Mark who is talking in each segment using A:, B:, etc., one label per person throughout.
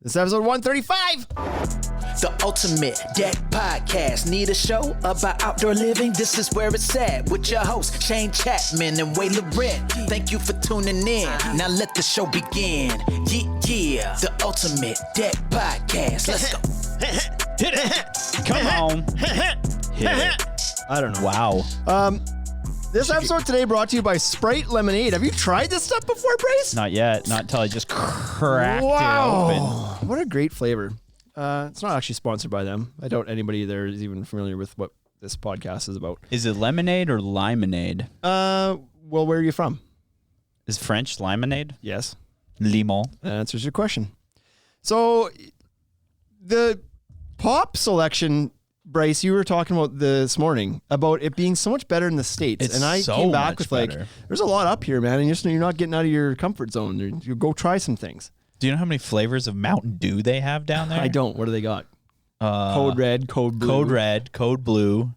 A: This is episode 135.
B: The Ultimate Deck Podcast. Need a show about outdoor living? This is where it's at with your hosts, Shane Chapman and Way Laurent. Thank you for tuning in. Now let the show begin. Yeah. The Ultimate Deck Podcast. Let's go.
C: Hit it. Come on. Hit it.
A: I don't know.
C: Wow.
A: This episode today brought to you by Sprite Lemonade. Have you tried this stuff before, Bryce?
C: Not yet. Not until I just cracked it
A: Wow.
C: open.
A: What a great flavor. It's not actually sponsored by them. I doubt anybody there is even familiar with what this podcast is about.
C: Is it lemonade or limonade?
A: Well, where are you from?
C: Is French limonade?
A: Yes.
C: Limon.
A: That answers your question. So, the pop selection, Bryce, you were talking about this morning about it being so much better in the States.
C: It's
A: and I
C: so
A: came back
C: much
A: with
C: better.
A: like, there's a lot up here, man. And you're not getting out of your comfort zone. You go try some things.
C: Do you know how many flavors of Mountain Dew they have down there?
A: I don't. What do they got? Code Red, Code Blue.
C: Code Red, Code Blue,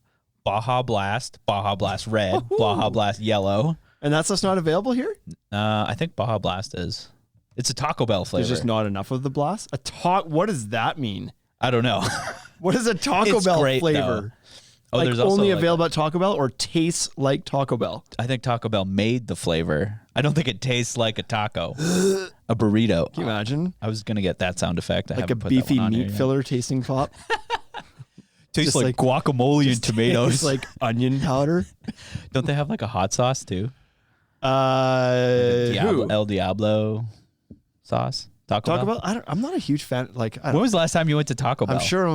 C: Baja Blast Red, Baja Blast Yellow.
A: And that's just not available here?
C: I think Baja Blast is. It's a Taco Bell flavor.
A: There's just not enough of the blast? What does that mean?
C: I don't know.
A: What is a Taco
C: It's
A: Bell
C: great,
A: flavor?
C: though. Oh,
A: Like
C: there's also
A: only
C: like
A: available at Taco Bell or tastes like Taco Bell?
C: I think Taco Bell made the flavor. I don't think it tastes like a taco. A burrito.
A: Can you imagine?
C: I was gonna get that sound effect. I
A: Like a
C: haven't put that
A: beefy
C: one on
A: meat
C: here yet.
A: filler tasting pop?
C: Tastes
A: just
C: like
A: like-
C: guacamole and tomatoes.
A: It's like onion powder.
C: Don't they have like a hot sauce too?
A: Who?
C: El Diablo sauce. Taco
A: Taco
C: Bell.
A: Bell? I'm not a huge fan. Like, I
C: When
A: don't,
C: was the last time you went to Taco Bell?
A: I'm sure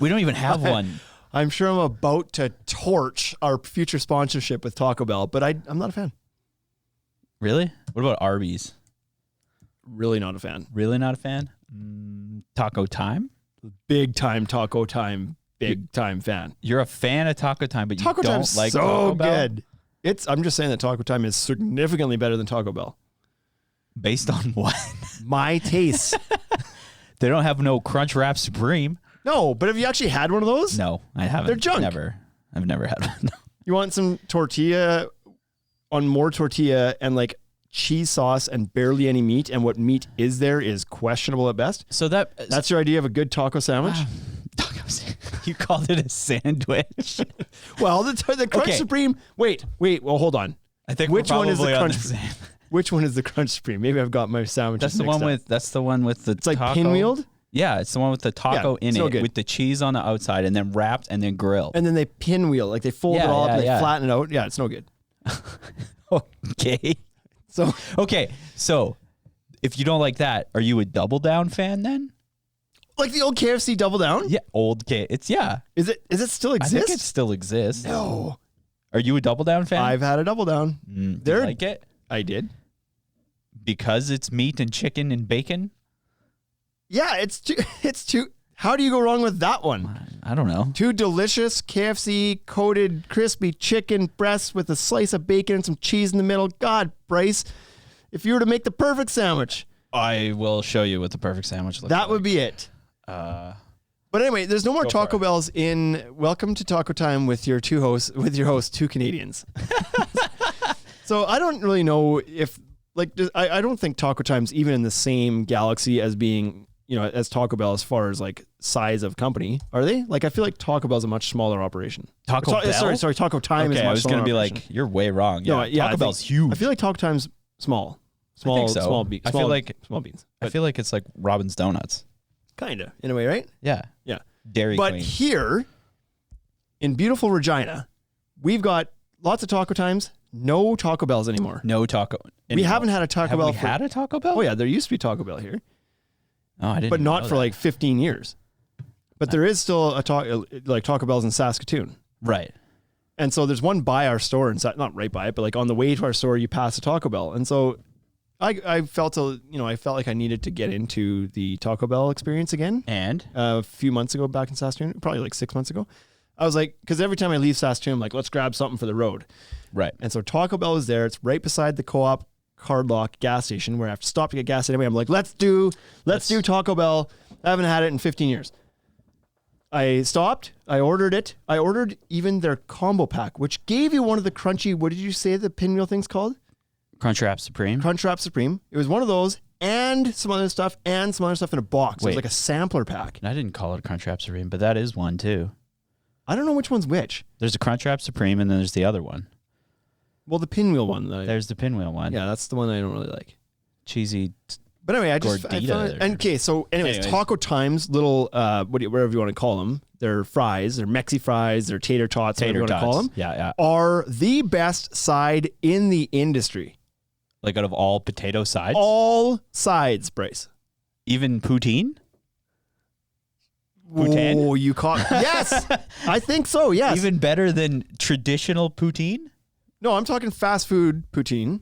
C: We don't even have one.
A: I'm sure I'm about to torch our future sponsorship with Taco Bell, but I'm not a fan.
C: Really? What about Arby's?
A: Really not a fan.
C: Really not a fan? Taco Time?
A: Big time Taco Time. Big time fan.
C: You're a fan of Taco Time, but you
A: Taco
C: don't
A: Time's
C: like
A: so
C: Taco Bell?
A: good. I'm just saying that Taco Time is significantly better than Taco Bell.
C: Based on what?
A: My taste.
C: They don't have no Crunch Wrap Supreme.
A: No, but have you actually had one of those?
C: No, I haven't.
A: They're junk.
C: Never. I've never had one.
A: You want some tortilla on more tortilla and like cheese sauce and barely any meat, and what meat is there is questionable at best.
C: So
A: That's your idea of a good taco sandwich?
C: tacos. You called it a sandwich.
A: Well, the Crunch
C: Okay.
A: Supreme. Wait. Well, hold on.
C: I think
A: Which
C: we're
A: one is the
C: probably on
A: Crunch?
C: same-
A: Which one is the Crunch Supreme? Maybe I've got my sandwiches
C: That's the
A: mixed
C: one
A: up.
C: with. That's the one with the.
A: It's like
C: taco.
A: pinwheeled,
C: Yeah, it's the one with the taco
A: Yeah,
C: in
A: so
C: it,
A: good.
C: with the cheese on the outside, and then wrapped and then grilled.
A: and then they pinwheel, like they fold
C: Yeah,
A: it all up
C: yeah,
A: and they
C: yeah.
A: flatten it out. Yeah, it's no good.
C: Okay.
A: So
C: Okay. So, if you don't like that, are you a Double Down fan then?
A: like the old KFC Double Down.
C: Yeah, old K. It's
A: Is it still
C: I
A: exist?
C: think it still exists.
A: No,
C: Are you a Double Down fan?
A: I've had a Double Down.
C: Do you
A: They're-
C: like it
A: I did.
C: because it's meat and chicken and bacon.
A: Yeah, it's too. How do you go wrong with that one?
C: I don't know.
A: Two delicious KFC coated crispy chicken breasts with a slice of bacon and some cheese in the middle. God, Bryce, if you were to make the perfect sandwich,
C: I will show you what the perfect sandwich looks like.
A: that would be it. But anyway, there's no more Taco Bells in. Welcome to Taco Time with your hosts, two Canadians. So I don't really know if I don't think Taco Time's even in the same galaxy as being, as Taco Bell as far as like size of company. Are they? Like I feel like Taco Bell's a much smaller operation.
C: Taco Bell?
A: Sorry, Taco Time is
C: Okay,
A: much
C: I was
A: smaller
C: gonna be
A: operation.
C: like, you're way wrong. Yeah,
A: No, yeah,
C: Taco Bell's huge.
A: I feel like Taco Time's small.
C: think so.
A: Small
C: I feel like-
A: small beans.
C: I feel like it's like Robin's Donuts.
A: Kinda, in a way, right?
C: Yeah,
A: Yeah.
C: Dairy
A: But
C: Queen.
A: here in beautiful Regina, we've got lots of Taco Times, no Taco Bells anymore.
C: No taco.
A: We haven't had a Taco
C: Have
A: Bell
C: we
A: for-
C: had a Taco Bell?
A: Oh yeah, there used to be Taco Bell here,
C: Oh, I didn't.
A: but not
C: know
A: for
C: that.
A: like 15 years. But there is still like Taco Bell's in Saskatoon.
C: right.
A: And so there's one by our store, not right by it, but like on the way to our store, you pass a Taco Bell. And so I felt like I needed to get into the Taco Bell experience again.
C: And
A: A few months ago back in Saskatoon, probably like 6 months ago. I was like, because every time I leave Saskatoon, I'm like, let's grab something for the road.
C: right.
A: And so Taco Bell is there. It's right beside the Co-op Cardlock gas station where I have to stop to get gas anyway. I'm like, let's do Taco Bell. I haven't had it in 15 years. I stopped. I ordered it. I ordered even their combo pack, which gave you one of the crunchy, what did you say the pinwheel thing's called?
C: Crunchwrap Supreme.
A: Crunchwrap Supreme. It was one of those and some other stuff in a box. It
C: Wait.
A: was like a sampler pack.
C: I didn't call it a Crunchwrap Supreme, but that is one too.
A: I don't know which one's which.
C: There's a Crunchwrap Supreme, and then there's the other one.
A: Well, the pinwheel one.
C: There's the pinwheel one.
A: Yeah, that's the one I don't really like.
C: Cheesy.
A: But anyway, I
C: Gordita
A: found it. And, okay, so anyways, Taco Time's little, whatever you want to call them, their fries, their Mexi fries, their tater tots, whatever you want to call them,
C: Yeah.
A: are the best side in the industry.
C: Like out of all potato sides?
A: All sides, Bryce.
C: Even poutine? Poutine?
A: Oh, you caught. Yes, I think so. Yes.
C: Even better than traditional poutine?
A: No, I'm talking fast food poutine.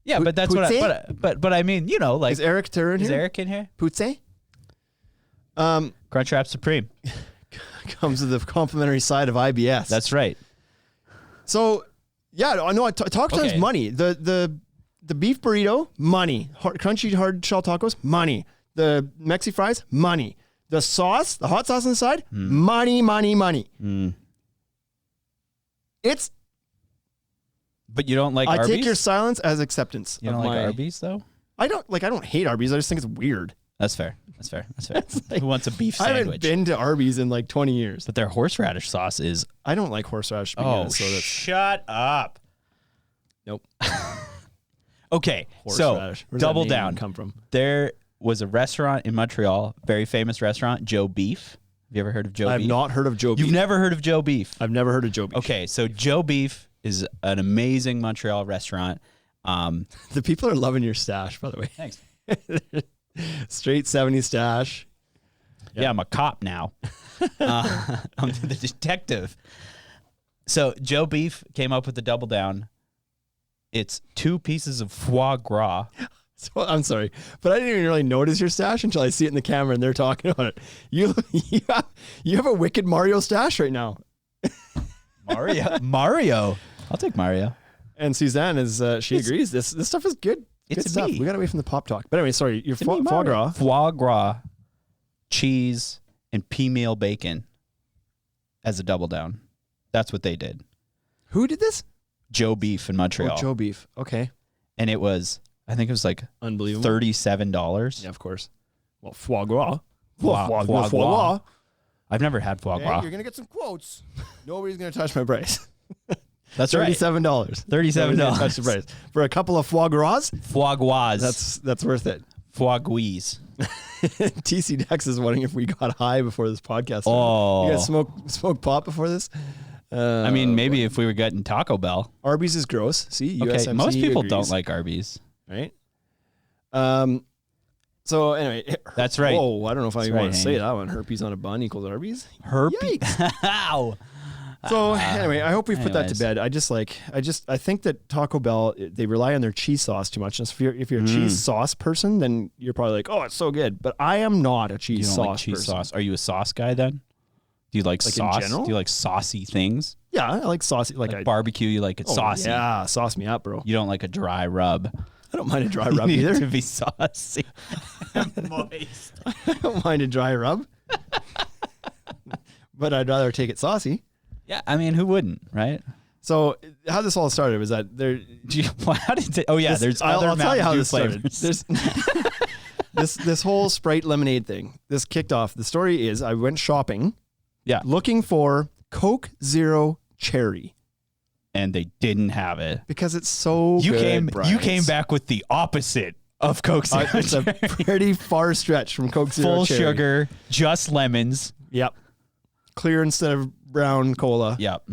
C: Yeah, but that's
A: Poutine?
C: what I but I mean, you know, like
A: Is Eric Turner in
C: is
A: here?
C: Eric in here?
A: Poutine?
C: Crunchwrap Supreme.
A: Comes with the complimentary side of IBS.
C: That's right.
A: So, yeah, I know. Taco Time's
C: Okay.
A: money. The beef burrito, money. Crunchy hard shell tacos, money. The Mexi fries, money. The sauce, the hot sauce on the side, money. It's.
C: But you don't like
A: I
C: Arby's?
A: take your silence as acceptance.
C: You don't like Arby's though?
A: I don't hate Arby's. I just think it's weird.
C: That's fair. Who wants a beef
A: I haven't
C: sandwich?
A: been to Arby's in like 20 years.
C: But their horseradish sauce is
A: I don't like horseradish. to begin with, so that's
C: shut up.
A: nope.
C: Okay, so
A: Horseradish. Where's that
C: double
A: name
C: down.
A: come from?
C: There was a restaurant in Montreal, very famous restaurant, Joe Beef. Have you ever heard of Joe
A: I've
C: Beef?
A: not heard of Joe Beef.
C: You've never heard of Joe Beef?
A: I've never heard of Joe Beef.
C: Okay, so Joe Beef is an amazing Montreal restaurant.
A: The people are loving your stash, by the way.
C: Thanks.
A: Straight 70s stash.
C: Yeah, I'm a cop now. I'm the detective. So Joe Beef came up with the double down. It's 2 pieces of foie gras.
A: So I'm sorry, but I didn't even really notice your stash until I see it in the camera and they're talking about it. You have a wicked Mario stash right now.
C: Mario. I'll take Mario.
A: And Suzanne is she agrees. This stuff is good.
C: It's
A: Good stuff.
C: me.
A: We got away from the pop talk. But anyway, sorry, your
C: It's me,
A: foie
C: Mario.
A: gras.
C: Foie gras, cheese, and pea meal bacon as a double down. That's what they did.
A: Who did this?
C: Joe Beef in Montreal.
A: Oh, Joe Beef. Okay.
C: And it was, I think it was like
A: Unbelievable.
C: $37.
A: Yeah, of course. Well, foie gras.
C: Foie gras. I've never had foie
A: Okay,
C: gras.
A: you're gonna get some quotes. Nobody's gonna touch my price.
C: That's right.
A: $37.
C: $37.
A: Touch the price for a couple of foie gras.
C: Foie gras.
A: That's worth it.
C: foie gras.
A: TC Dex is wondering if we got high before this podcast started.
C: Oh.
A: You guys smoke pot before this?
C: I mean, maybe if we were getting Taco Bell.
A: Arby's is gross. See,
C: Okay,
A: USMC
C: most people
A: agrees,
C: don't like Arby's.
A: right? So anyway,
C: That's right.
A: Oh, I don't know if I
C: That's
A: even want
C: right,
A: to say
C: Hank.
A: that one. Herpes on a bun equals Arby's.
C: Herpes. Ow.
A: So anyway, I hope we put that to
C: anyways.
A: bed. I think that Taco Bell, they rely on their cheese sauce too much. And if you're a cheese sauce person, then you're probably like, oh, it's so good. But I am not a
C: You
A: cheese
C: don't
A: sauce
C: like cheese
A: person.
C: sauce. Are you a sauce guy then? Do you like
A: Like in
C: sauce?
A: general?
C: Do you like saucy things?
A: Yeah, I like saucy.
C: Like barbecue, you like it saucy.
A: Yeah, sauce me up, bro.
C: You don't like a dry rub.
A: I don't mind a dry
C: You
A: rub
C: need it
A: either.
C: to be saucy. Moist.
A: I don't mind a dry rub. But I'd rather take it saucy.
C: Yeah, I mean, who wouldn't, right?
A: So how this all started was that there.
C: How did it, oh yeah, there's
A: I'll
C: other
A: tell you how
C: Mountain Dew
A: this started.
C: flavors.
A: There's this whole Sprite lemonade thing. This kicked off. The story is I went shopping,
C: Yeah.
A: looking for Coke Zero Cherry
C: And they didn't have it.
A: because it's so
C: You
A: good.
C: came came back with the opposite of Coke Zero.
A: It's a pretty far stretch from Coke Zero
C: Full
A: Cherry.
C: sugar, just lemons.
A: Yep. Clear instead of brown cola.
C: Yep.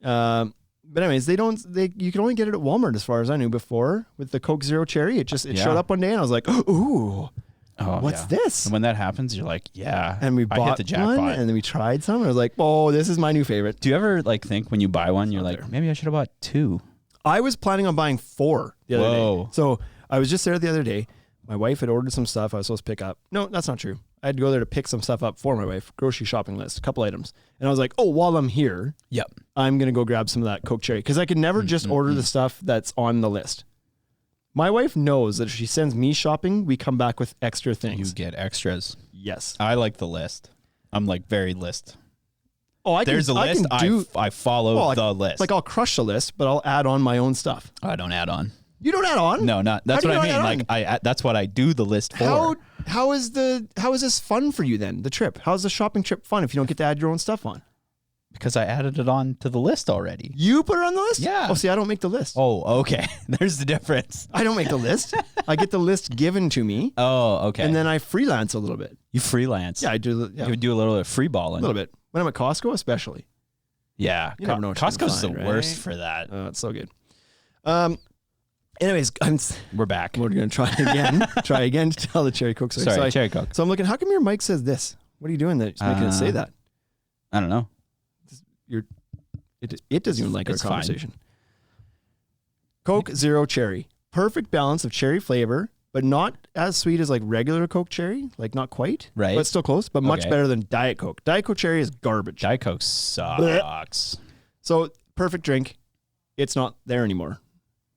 A: But anyways, you can only get it at Walmart as far as I knew before with the Coke Zero Cherry. It
C: Yeah.
A: showed up one day and I was like, ooh,
C: Oh,
A: what's
C: yeah.
A: this?
C: And when that happens, you're like, yeah.
A: And we
C: I hit
A: bought
C: the jackpot.
A: one and then we tried some and I was like, oh, this is my new favorite.
C: Do you ever like think when you buy one, you're
A: not
C: like,
A: there.
C: maybe I should have bought 2?
A: I was planning on buying 4 the other
C: Whoa.
A: day. So I was just there the other day. My wife had ordered some stuff I was supposed to pick up. No, that's not true. I had to go there to pick some stuff up for my wife, grocery shopping list, a couple items. And I was like, oh, while I'm here,
C: Yep.
A: I'm going to go grab some of that Coke Cherry because I could never just order the stuff that's on the list. My wife knows that if she sends me shopping, we come back with extra
C: You
A: things.
C: get extras.
A: Yes.
C: I like the list. I'm like very list.
A: Oh, I
C: There's
A: can,
C: a list.
A: I can do,
C: I follow
A: well,
C: the list.
A: like I'll crush the list, but I'll add on my own stuff.
C: I don't add on.
A: You don't add on?
C: No, not. That's
A: How do
C: what I
A: you
C: mean.
A: not add
C: Like that's what I do the list for.
A: How is this fun for you then? The trip. How's the shopping trip fun if you don't get to add your own stuff on?
C: Because I added it on to the list already.
A: You put it on the list?
C: Yeah.
A: Oh, see, I don't make the list.
C: Oh, okay. There's the difference.
A: I don't make the list. I get the list given to me,
C: Oh, okay.
A: and then I freelance a little bit.
C: you freelance.
A: Yeah, I do. Yeah,
C: You would do a little bit of free balling.
A: a little bit. When I'm at Costco, especially.
C: Yeah.
A: You never know what you're gonna
C: Costco's the
A: find,
C: worst
A: right?
C: for that.
A: Oh, it's so good. Anyways,
C: We're back.
A: we're gonna try again. Try again to tell the cherry coke story.
C: Sorry,
A: So
C: cherry coke.
A: So I'm looking. How come your mic says this? What are you doing that's making it say that?
C: I don't know.
A: It doesn't even like our
C: It's fine.
A: conversation. Coke Zero Cherry. Perfect balance of cherry flavor, but not as sweet as like regular Coke cherry. Like not quite.
C: Right.
A: But still close, but much
C: Okay.
A: better than Diet Coke. Diet Coke cherry is garbage.
C: Diet Coke sucks.
A: So perfect drink. It's not there anymore.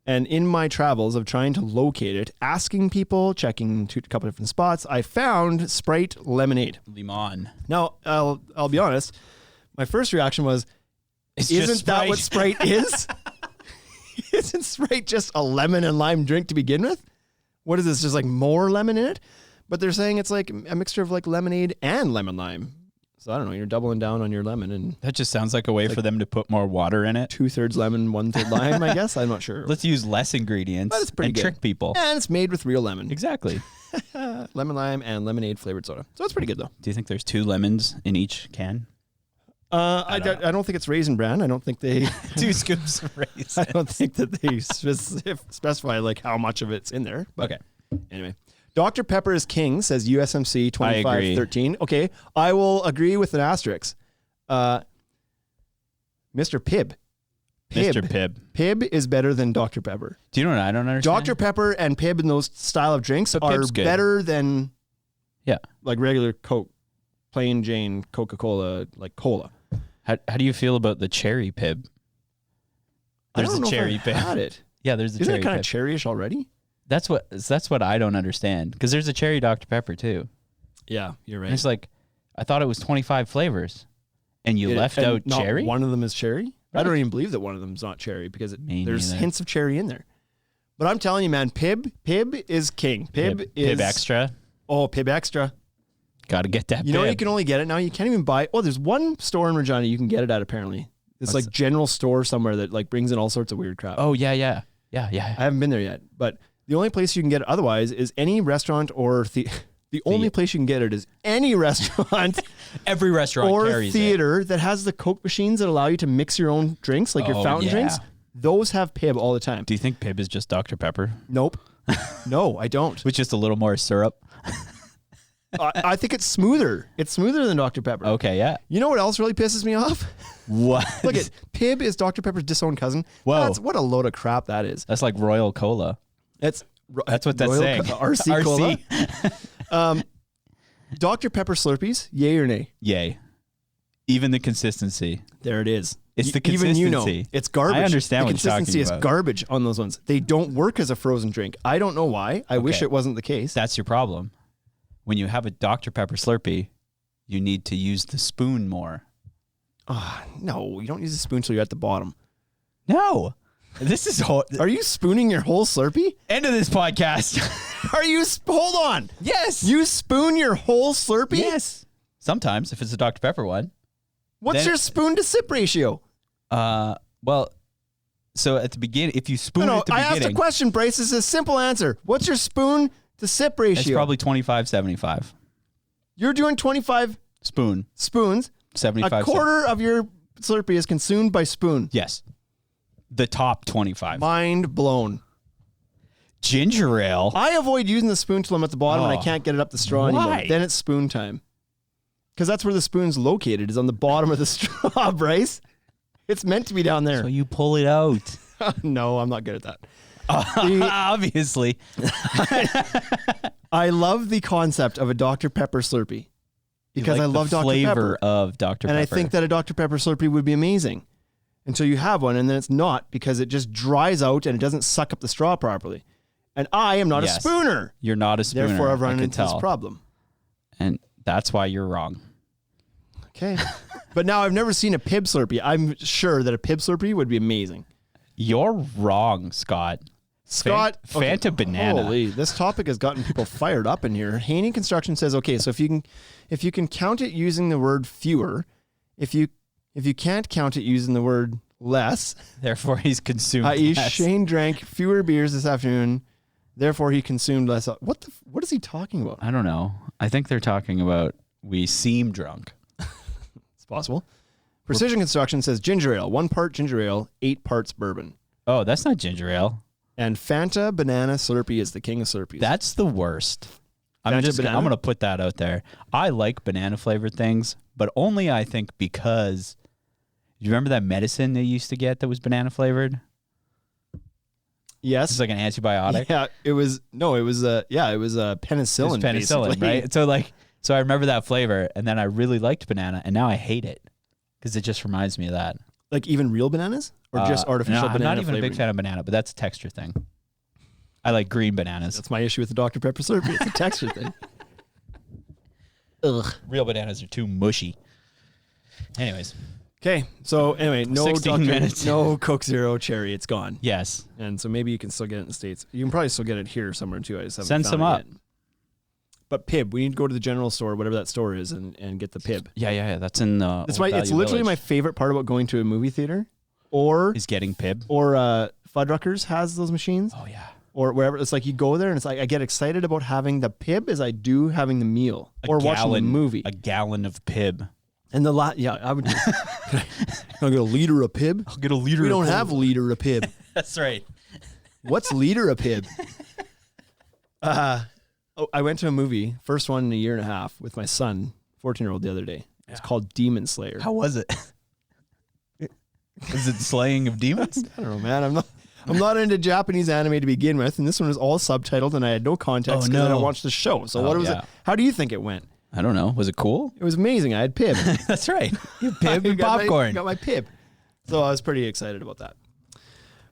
A: And in my travels of trying to locate it, asking people, checking a couple different spots, I found Sprite lemonade.
C: Limon.
A: Now, I'll be honest. My first reaction was,
C: It's just
A: isn't that what Sprite is? Isn't Sprite just a lemon and lime drink to begin with? What is this? Just like more lemon in it? But they're saying it's like a mixture of like lemonade and lemon lime. So I don't know. You're doubling down on your lemon and
C: That just sounds like a way for them to put more water in it.
A: 2/3 lemon, 1/3 lime, I guess. I'm not sure.
C: Let's use less ingredients
A: But it's pretty
C: and
A: good.
C: trick people.
A: And it's made with real lemon.
C: Exactly.
A: Lemon lime and lemonade flavored soda. So it's pretty good though.
C: Do you think there's 2 lemons in each can?
A: I don't think it's Raisin Bran. I don't think they
C: 2 scoops of
A: I
C: raisin.
A: don't think that they specify like how much of it's in there. But
C: Okay.
A: anyway, Dr. Pepper is king, says USMC
C: I agree.
A: 2513. Okay, I will agree with an asterisk. Mr. Pibb.
C: Mr. Pibb.
A: Pibb is better than Dr. Pepper.
C: Do you know what I don't understand?
A: Dr. Pepper and Pibb in those style of drinks
C: But
A: are
C: Pibb's good.
A: better than
C: Yeah.
A: like regular Coke, plain Jane Coca-Cola, like cola.
C: How do you feel about the cherry Pibb?
A: I
C: There's
A: don't
C: a
A: know if
C: cherry
A: I've
C: Pibb.
A: had it.
C: Yeah, there's a
A: Isn't
C: cherry
A: it kind
C: Pibb.
A: of cherryish already?
C: That's what I don't understand. Because there's a cherry Dr. Pepper too.
A: Yeah, you're right.
C: And it's like, I thought it was 25 flavors. And you left
A: And
C: out
A: not
C: cherry?
A: One of them is cherry. I
C: Right.
A: don't even believe that one of them is not cherry because
C: Me
A: there's
C: neither.
A: hints of cherry in there. But I'm telling you, man, Pibb is king. Pibb is
C: Pibb Extra.
A: Oh, Pibb Extra.
C: Got to get that
A: You know
C: Pibb.
A: you can only get it now. You can't even buy. Oh, there's one store in Regina you can get it at. Apparently, it's
C: What's
A: like general store somewhere that like brings in all sorts of weird crap.
C: Oh, yeah.
A: I haven't been there yet, but the only place you can get it otherwise is any restaurant or the only place you can get it is any restaurant
C: Every restaurant
A: or
C: carries it.
A: theater that has the Coke machines that allow you to mix your own drinks, like your
C: Oh,
A: fountain
C: yeah.
A: drinks. Those have Pibb all the time.
C: Do you think Pibb is just Dr. Pepper?
A: Nope. No, I don't.
C: With just a little more syrup?
A: I think it's smoother. It's smoother than Dr. Pepper.
C: Okay, yeah.
A: You know what else really pisses me off?
C: What?
A: Look at Pibb is Dr. Pepper's disowned cousin.
C: Whoa.
A: What a load of crap that is.
C: That's like Royal Cola.
A: That's
C: That's what that's
A: Royal
C: saying.
A: RC Cola. Dr. Pepper Slurpees, yay or nay?
C: Yay. Even the consistency.
A: There it is.
C: It's the
A: Even you know,
C: consistency.
A: it's garbage.
C: I understand
A: the
C: what you're talking
A: consistency is
C: about.
A: garbage on those ones. They don't work as a frozen drink. I don't know why. I wish
C: Okay.
A: it wasn't the case.
C: That's your problem. When you have a Dr. Pepper Slurpee, you need to use the spoon more.
A: No, you don't use a spoon till you're at the bottom.
C: No. This is
A: Are you spooning your whole Slurpee?
C: end of this podcast.
A: Are you? Hold on.
C: Yes.
A: You spoon your whole Slurpee?
C: Yes. Sometimes if it's a Dr. Pepper one.
A: What's
C: Then-
A: your spoon to sip ratio?
C: Well, so at the beginning, if you spoon
A: No,
C: at the
A: I asked a
C: beginning,
A: question, Bryce. It's a simple answer. What's your spoon to sip ratio?
C: it's probably 25-75.
A: You're doing 25
C: Spoon,
A: spoons.
C: 75.
A: A quarter of your Slurpee is consumed by spoon.
C: Yes. The top 25.
A: Mind blown.
C: Ginger ale.
A: I avoid using the spoon till I'm at the bottom and I
C: Oh.
A: can't get it up the straw anymore.
C: Why?
A: Then it's spoon time. Because that's where the spoon's located, is on the bottom of the straw, Bryce. It's meant to be down there.
C: So you pull it out.
A: No, I'm not good at that.
C: Obviously.
A: I love the concept of a Dr. Pepper Slurpee. Because
C: You
A: I
C: like
A: love
C: the
A: Dr.
C: flavor
A: Pepper.
C: of Dr.
A: And
C: Pepper.
A: I think that a Dr. Pepper Slurpee would be amazing until you have one, and then it's not because it just dries out and it doesn't suck up the straw properly. And I am not
C: Yes.
A: a spooner.
C: You're not a spooner.
A: Therefore, I've
C: I
A: run
C: can
A: into
C: tell.
A: this problem.
C: And that's why you're wrong.
A: Okay. But now I've never seen a Pibb Slurpee. I'm sure that a Pibb Slurpee would be amazing.
C: You're wrong, Scott.
A: Scott,
C: Fanta banana.
A: Holy, this topic has gotten people fired up in here. Haney Construction says, okay, so if you can count it using the word fewer, if you can't count it using the word less,
C: Therefore, he's consumed
A: i.e.
C: less.
A: Shane drank fewer beers this afternoon, therefore he consumed less. What is he talking about?
C: I don't know. I think they're talking about we seem drunk.
A: It's possible. Precision Construction says ginger ale, 1 part ginger ale, 8 parts bourbon.
C: Oh, that's not ginger ale.
A: And Fanta Banana Slurpee is the king of Slurpees.
C: That's the worst. I'm
A: Fanta banana?
C: going to put that out there. I like banana flavored things, but only I think because you remember that medicine they used to get that was banana flavored?
A: Yes.
C: It's like an antibiotic.
A: Yeah, it was penicillin.
C: It was penicillin,
A: basically.
C: right? So I remember that flavor, and then I really liked banana, and now I hate it because it just reminds me of that.
A: Like even real bananas or just artificial
C: no,
A: banana
C: I'm not even a big
A: flavoring?
C: fan of banana, but that's a texture thing. I like green bananas.
A: That's my issue with the Dr. Pepper Slurpee. It's a texture thing. Ugh.
C: Real bananas are too mushy. Anyways,
A: Okay, so anyway, no
C: 16 minutes.
A: no Coke Zero Cherry. It's gone.
C: yes.
A: And so maybe you can still get it in the States. You can probably still get it here somewhere too. I just haven't
C: Send
A: found
C: some
A: it
C: up.
A: yet. But Pib, we need to go to the general store, whatever that store is, and get the Pib.
C: Yeah. That's in the.
A: It's literally my favorite part about going to a movie theater, or
C: Is getting Pib.
A: Fuddruckers has those machines,
C: Oh yeah.
A: or wherever. It's like you go there and it's like I get excited about having the Pib as I do having the meal or watching the movie.
C: A gallon of Pib.
A: And the I would. Can I get a liter of Pib?
C: I'll get a liter.
A: We don't have liter of Pib.
C: That's right.
A: What's liter of Pib? I went to a movie, first one in a year and a half, with my son, 14-year-old, the other day. It's called Demon Slayer.
C: How was it? Is it slaying of demons?
A: I don't know, man. I'm not into Japanese anime to begin with, and this one is all subtitled, and I had no context because I don't watch the show. So what was it? How do you think it went?
C: I don't know. Was it cool?
A: It was amazing. I had Pib.
C: That's right. You Pib and
A: I
C: popcorn.
A: got my Pib. So I was pretty excited about that.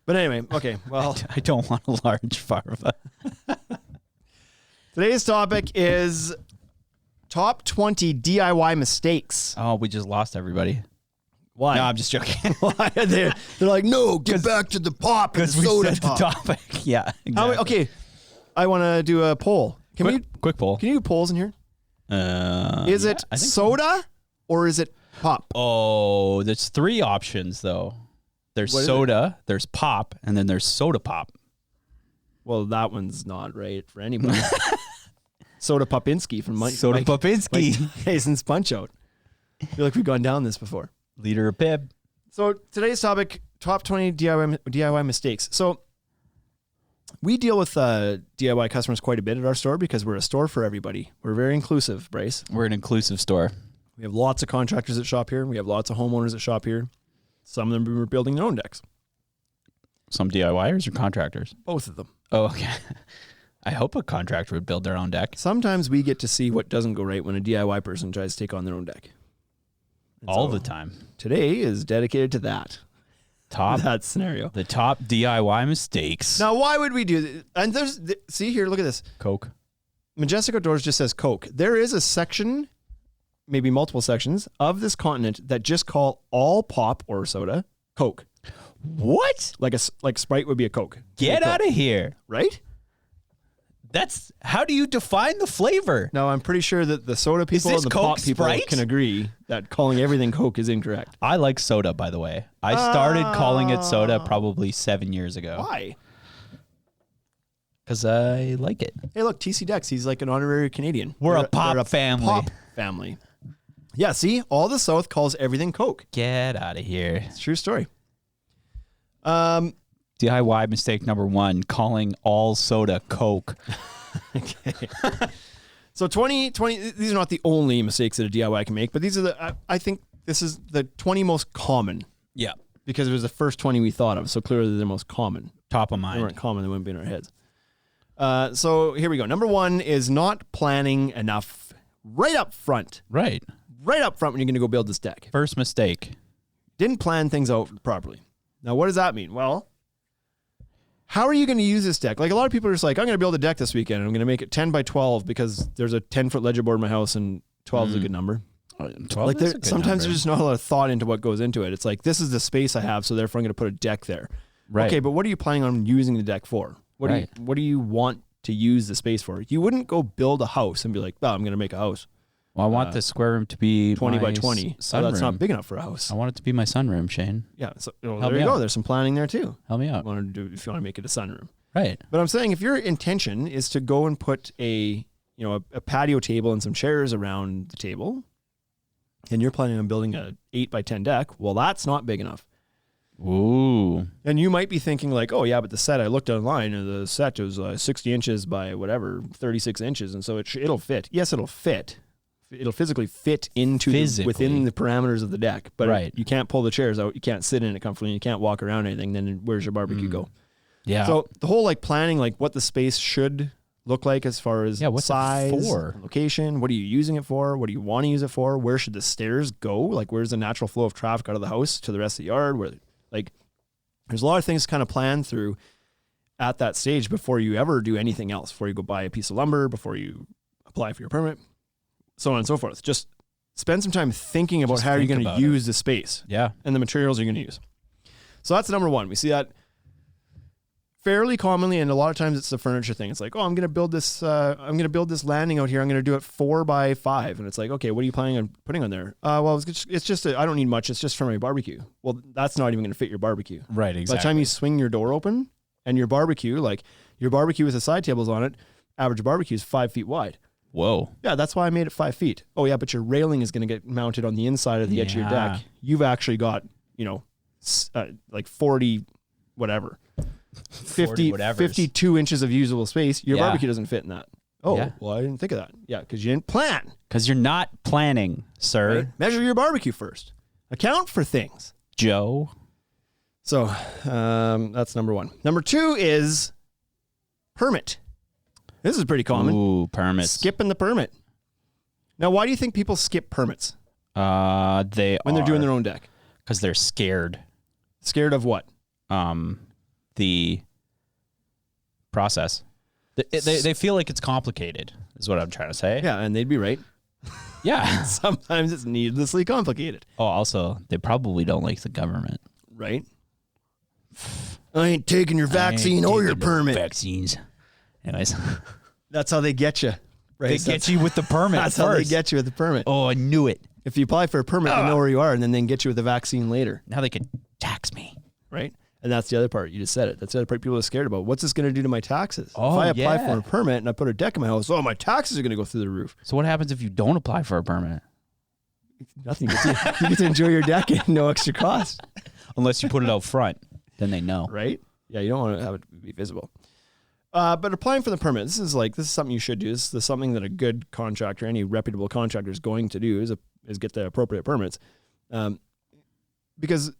A: But anyway, okay. Well,
C: I don't want a large pharma.
A: today's topic is top 20 DIY mistakes.
C: Oh, we just lost everybody.
A: Why?
C: No, I'm just joking.
A: Why? They're like, no, get back to the pop and the
C: Because we
A: soda
C: said the
A: top.
C: topic. Yeah. Exactly.
A: Okay, I want to do a poll.
C: Quick poll.
A: Can you do polls in here? Is it
C: I think
A: soda or is it pop?
C: Oh, there's 3 options though. There's
A: What is
C: soda, there's pop, and then there's soda pop.
A: Well, that one's not right for anybody. Soda Popinski from
C: Soda Popinski.
A: Jason's Punch Out. I feel like we've gone down this before.
C: Liter of Pib.
A: So today's topic, top 20 DIY mistakes. So we deal with DIY customers quite a bit at our store because we're a store for everybody. We're very inclusive, Bryce.
C: We're an inclusive store.
A: We have lots of contractors that shop here. We have lots of homeowners that shop here. Some of them are building their own decks.
C: Some DIYers or contractors?
A: Both of them.
C: Oh, okay. I hope a contractor would build their own deck.
A: Sometimes we get to see what doesn't go right when a DIY person tries to take on their own deck. And
C: All
A: so
C: the time.
A: Today is dedicated to that that scenario.
C: The top DIY mistakes.
A: Now, why would we do this? And see here, look at this.
C: Coke.
A: Majestic Outdoors just says Coke. There is a section, maybe multiple sections, of this continent that just call all pop or soda Coke.
C: What?
A: Like Sprite would be a Coke.
C: Get out of here.
A: Right?
C: That's how do you define the flavor?
A: Now, I'm pretty sure that the soda people
C: this
A: and the
C: Coke
A: pop people
C: Sprite?
A: can agree that calling everything Coke is incorrect.
C: I like soda, by the way. I started calling it soda probably 7 years ago.
A: Why?
C: Because I like it.
A: Hey, look, TC Dex, he's like an honorary Canadian.
C: We're a
A: They're
C: pop family.
A: Pop family. Yeah, see? All the South calls everything Coke.
C: Get out of here.
A: It's a true story.
C: DIY mistake number 1, calling all soda Coke.
A: Okay. So 20, these are not the only mistakes that a DIY can make, but these are I think this is the 20 most common
C: Yeah.
A: because it was the first 20 we thought of. So clearly they're the most common.
C: Top of
A: They
C: mind.
A: weren't common, they wouldn't be in our heads. So here we go. Number 1 is not planning enough right up front.
C: Right.
A: Right up front when you're going to go build this deck.
C: First mistake.
A: Didn't plan things out properly. Now, what does that mean? Well, how are you going to use this deck? Like a lot of people are just like, I'm going to build a deck this weekend. And I'm going to make it 10 by 12 because there's a 10-foot ledger board in my house and 12 is a good number.
C: 12
A: Like
C: is a good
A: sometimes
C: number.
A: there's just not a lot of thought into what goes into it. It's like, this is the space I have, so therefore I'm going to put a deck there.
C: Right.
A: Okay, but what are you planning on using the deck for? What do you want to use the space for? You wouldn't go build a house and be like, oh, I'm going to make a house.
C: Well, I want the square room to be
A: 20
C: my
A: by 20. So that's not big enough for a house.
C: I want it to be my sunroom, Shane.
A: Yeah. So there you go. There's some planning there too.
C: Help me out.
A: If you want to make it a sunroom.
C: Right.
A: But I'm saying if your intention is to go and put a patio table and some chairs around the table, and you're planning on building a 8 by 10 deck, well, that's not big enough.
C: Ooh.
A: And you might be thinking like, oh yeah, but the set, I looked online and the set was 60 inches by whatever, 36 inches. And so it'll fit. Yes, it'll fit. It'll physically fit into within the parameters of the deck, but you can't pull the chairs out. You can't sit in it comfortably. You can't walk around anything. Then where's your barbecue go?
C: Yeah.
A: So the whole like planning, like what the space should look like as far as
C: what's
A: size,
C: it for?
A: Location, what are you using it for? What do you want to use it for? Where should the stairs go? Like where's the natural flow of traffic out of the house to the rest of the yard? Where like there's a lot of things to kind of plan through at that stage before you ever do anything else, before you go buy a piece of lumber, before you apply for your permit, so on and so forth. Just spend some time thinking about how you're going to use the space and the materials you're going to use. So that's number one. We see that fairly commonly, and a lot of times it's the furniture thing. It's like, oh, I'm going to build this landing out here. I'm going to do it 4 by 5. And it's like, okay, what are you planning on putting on there? Well, it's just, I don't need much. It's just for my barbecue. Well, that's not even going to fit your barbecue.
C: Right, exactly.
A: By the time you swing your door open and your barbecue with the side tables on it, average barbecue is 5 feet wide.
C: Whoa.
A: Yeah, that's why I made it 5 feet. Oh yeah, but your railing is going to get mounted on the inside of the edge of your deck. You've actually got, like 40, whatever. 52 inches of usable space. Your barbecue doesn't fit in that. Oh, well, I didn't think of that. Yeah, because you didn't plan.
C: Because you're not planning, sir.
A: Right? Measure your barbecue first. Account for things.
C: Joe.
A: So that's number one. Number two is permit. This is pretty common.
C: Ooh, permits.
A: Skipping the permit. Now, why do you think people skip permits?
C: When
A: they're doing their own deck.
C: Because they're scared.
A: Scared of what?
C: The process. They feel like it's complicated, is what I'm trying to say.
A: Yeah, and they'd be right.
C: Yeah.
A: Sometimes it's needlessly complicated.
C: Oh, also, they probably don't like the government.
A: Right? I ain't taking your vaccine or your permit.
C: Vaccines. Anyways.
A: That's how they get you. Right?
C: They get you with the permit
A: That's
C: first.
A: how they get you with the permit.
C: Oh, I knew it.
A: If you apply for a permit, they know where you are, and then they can get you with the vaccine later.
C: Now they can tax me.
A: Right? And that's the other part. You just said it. That's the other part people are scared about. What's this going to do to my taxes?
C: Oh,
A: if I apply for a permit and I put a deck in my house, my taxes are going to go through the roof.
C: So what happens if you don't apply for a permit?
A: Nothing. You get to enjoy your deck at no extra cost.
C: Unless you put it out front. Then they know.
A: Right? Yeah, you don't want to have it be visible. But applying for the permit, this is something you should do. This is something that a good contractor, any reputable contractor is going to do is get the appropriate permits. Because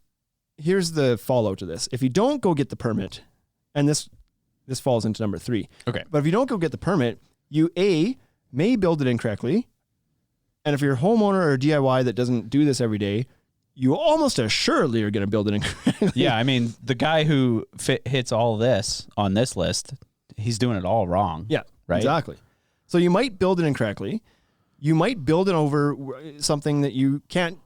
A: here's the fallout to this. If you don't go get the permit, and this falls into number 3.
C: Okay.
A: But if you don't go get the permit, you may build it incorrectly. And if you're a homeowner or a DIY that doesn't do this every day, you almost assuredly are going to build it incorrectly.
C: Yeah, I mean, the guy who hits all this on this list, he's doing it all wrong.
A: Yeah,
C: right?
A: Exactly. So you might build it incorrectly. You might build it over something that you can't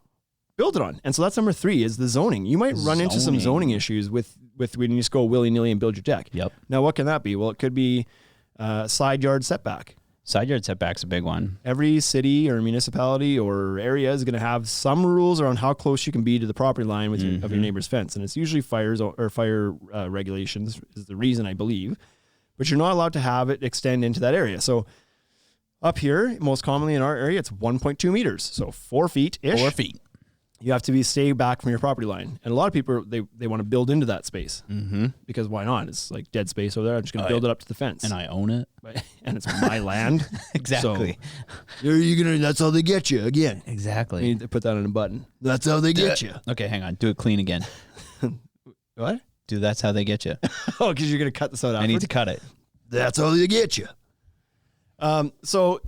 A: build it on. And so that's number 3 is the zoning. You might run into some zoning issues with when you just go willy-nilly and build your deck.
C: Yep.
A: Now, what can that be? Well, it could be side yard setback.
C: Side yard setback's a big one.
A: Every city or municipality or area is going to have some rules around how close you can be to the property line with of your neighbor's fence. And it's usually fire regulations is the reason, I believe. But you're not allowed to have it extend into that area. So up here, most commonly in our area, it's 1.2 meters. So 4 feet-ish.
C: 4 feet.
A: You have to stay back from your property line. And a lot of people, they want to build into that space. Mm-hmm. Because why not? It's like dead space over there. I'm just going to build it up to the fence.
C: And I own it.
A: And it's my land.
C: Exactly.
A: So that's how they get you again.
C: Exactly.
A: You need to put that on a button. That's how they get you.
C: Okay, hang on. Do it clean again.
A: What?
C: Do that's how they get you.
A: Oh, because you're going to cut this out afterwards?
C: I need to cut it.
A: That's how they get you. So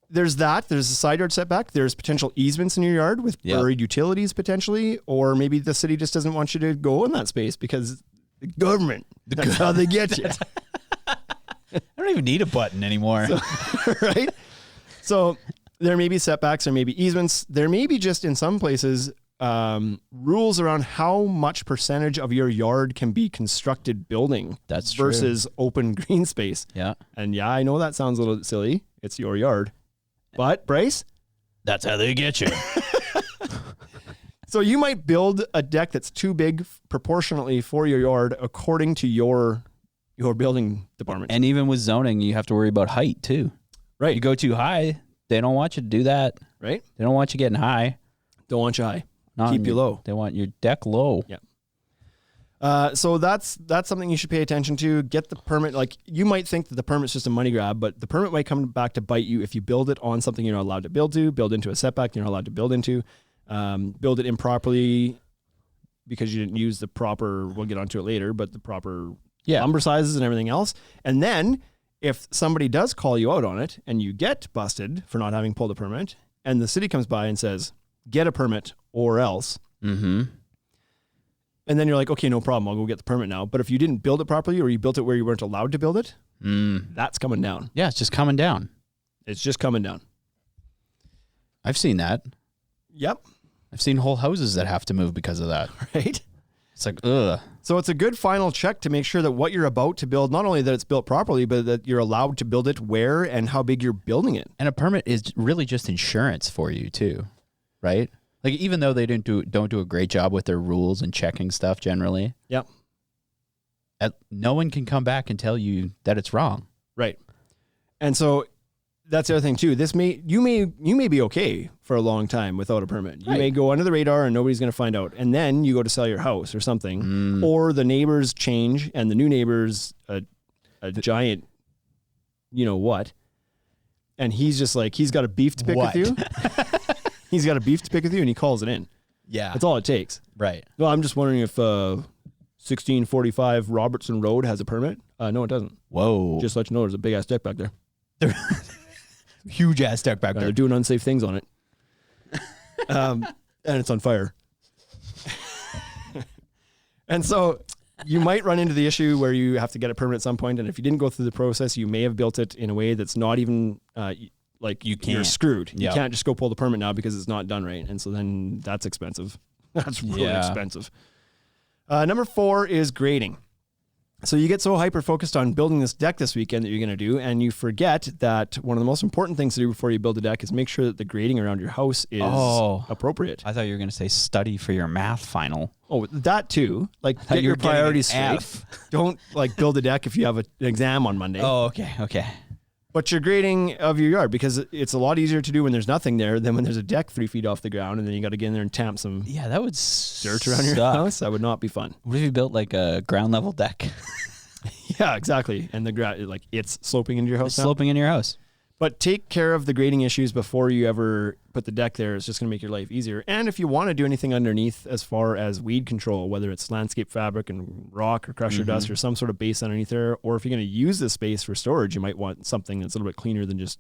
A: there's that. There's a side yard setback. There's potential easements in your yard with buried utilities potentially, or maybe the city just doesn't want you to go in that space because the government. That's how they get you.
C: I don't even need a button anymore.
A: Right? So there may be setbacks, there may be easements. There may be just in some places rules around how much percentage of your yard can be constructed building.
C: That's true.
A: Versus open green space.
C: Yeah.
A: And yeah, I know that sounds a little silly. It's your yard. But, Bryce?
C: That's how they get you.
A: So you might build a deck that's too big proportionately for your yard according to your building department.
C: And even with zoning, you have to worry about height too.
A: Right.
C: You go too high, they don't want you to do that.
A: Right?
C: They don't want you getting high.
A: Don't want you high.
C: Not
A: Keep you low.
C: They want your deck low.
A: Yeah. So that's something you should pay attention to. Get the permit. Like, you might think that the permit's just a money grab, but the permit might come back to bite you if you build it on something you're not allowed to build into a setback you're not allowed to build into, build it improperly because you didn't use the proper, we'll get onto it later, but the proper lumber sizes and everything else. And then if somebody does call you out on it and you get busted for not having pulled a permit and the city comes by and says, get a permit or else.
C: Mm-hmm.
A: And then you're like, okay, no problem. I'll go get the permit now. But if you didn't build it properly or you built it where you weren't allowed to build it, that's coming down.
C: Yeah, it's just coming down.
A: It's just coming down.
C: I've seen that.
A: Yep.
C: I've seen whole houses that have to move because of that.
A: Right?
C: It's like, ugh.
A: So it's a good final check to make sure that what you're about to build, not only that it's built properly, but that you're allowed to build it where and how big you're building it.
C: And a permit is really just insurance for you too, right? Like, even though they don't do a great job with their rules and checking stuff generally.
A: Yep.
C: No one can come back and tell you that it's wrong.
A: Right. And so that's the other thing too. You may be okay for a long time without a permit. You may go under the radar and nobody's going to find out. And then you go to sell your house or something, or the neighbors change and the new neighbor's a giant, you know what? And he's just like, he's got a beef to pick with you. He's got a beef to pick with you and he calls it in.
C: Yeah.
A: That's all it takes.
C: Right.
A: Well, I'm just wondering if 1645 Robertson Road has a permit. No, it doesn't.
C: Whoa.
A: Just let you know there's a big ass deck back there.
C: Huge ass deck back
A: They're
C: there.
A: doing unsafe things on it. And it's on fire. And so you might run into the issue where you have to get a permit at some point, and if you didn't go through the process, you may have built it in a way that's not even like you're screwed. You can't just go pull the permit now because it's not done right. And so then that's expensive. That's really expensive. Number 4 is grading. So you get so hyper-focused on building this deck this weekend that you're going to do, and you forget that one of the most important things to do before you build a deck is make sure that the grading around your house is appropriate.
C: I thought you were going to say study for your math final.
A: Oh, that too. Like, get your priorities straight. Don't build a deck if you have an exam on Monday.
C: Oh, okay.
A: But you're grading of your yard, because it's a lot easier to do when there's nothing there than when there's a deck 3 feet off the ground, and then you got to get in there and tamp some
C: that would
A: dirt around your house. That would not be fun.
C: What if you built like a ground level deck?
A: Yeah, exactly. And the ground, it's sloping into your house.
C: Sloping into your house.
A: But take care of the grading issues before you ever put the deck there. It's just going to make your life easier. And if you want to do anything underneath as far as weed control, whether it's landscape fabric and rock or crusher dust or some sort of base underneath there, or if you're going to use this space for storage, you might want something that's a little bit cleaner than just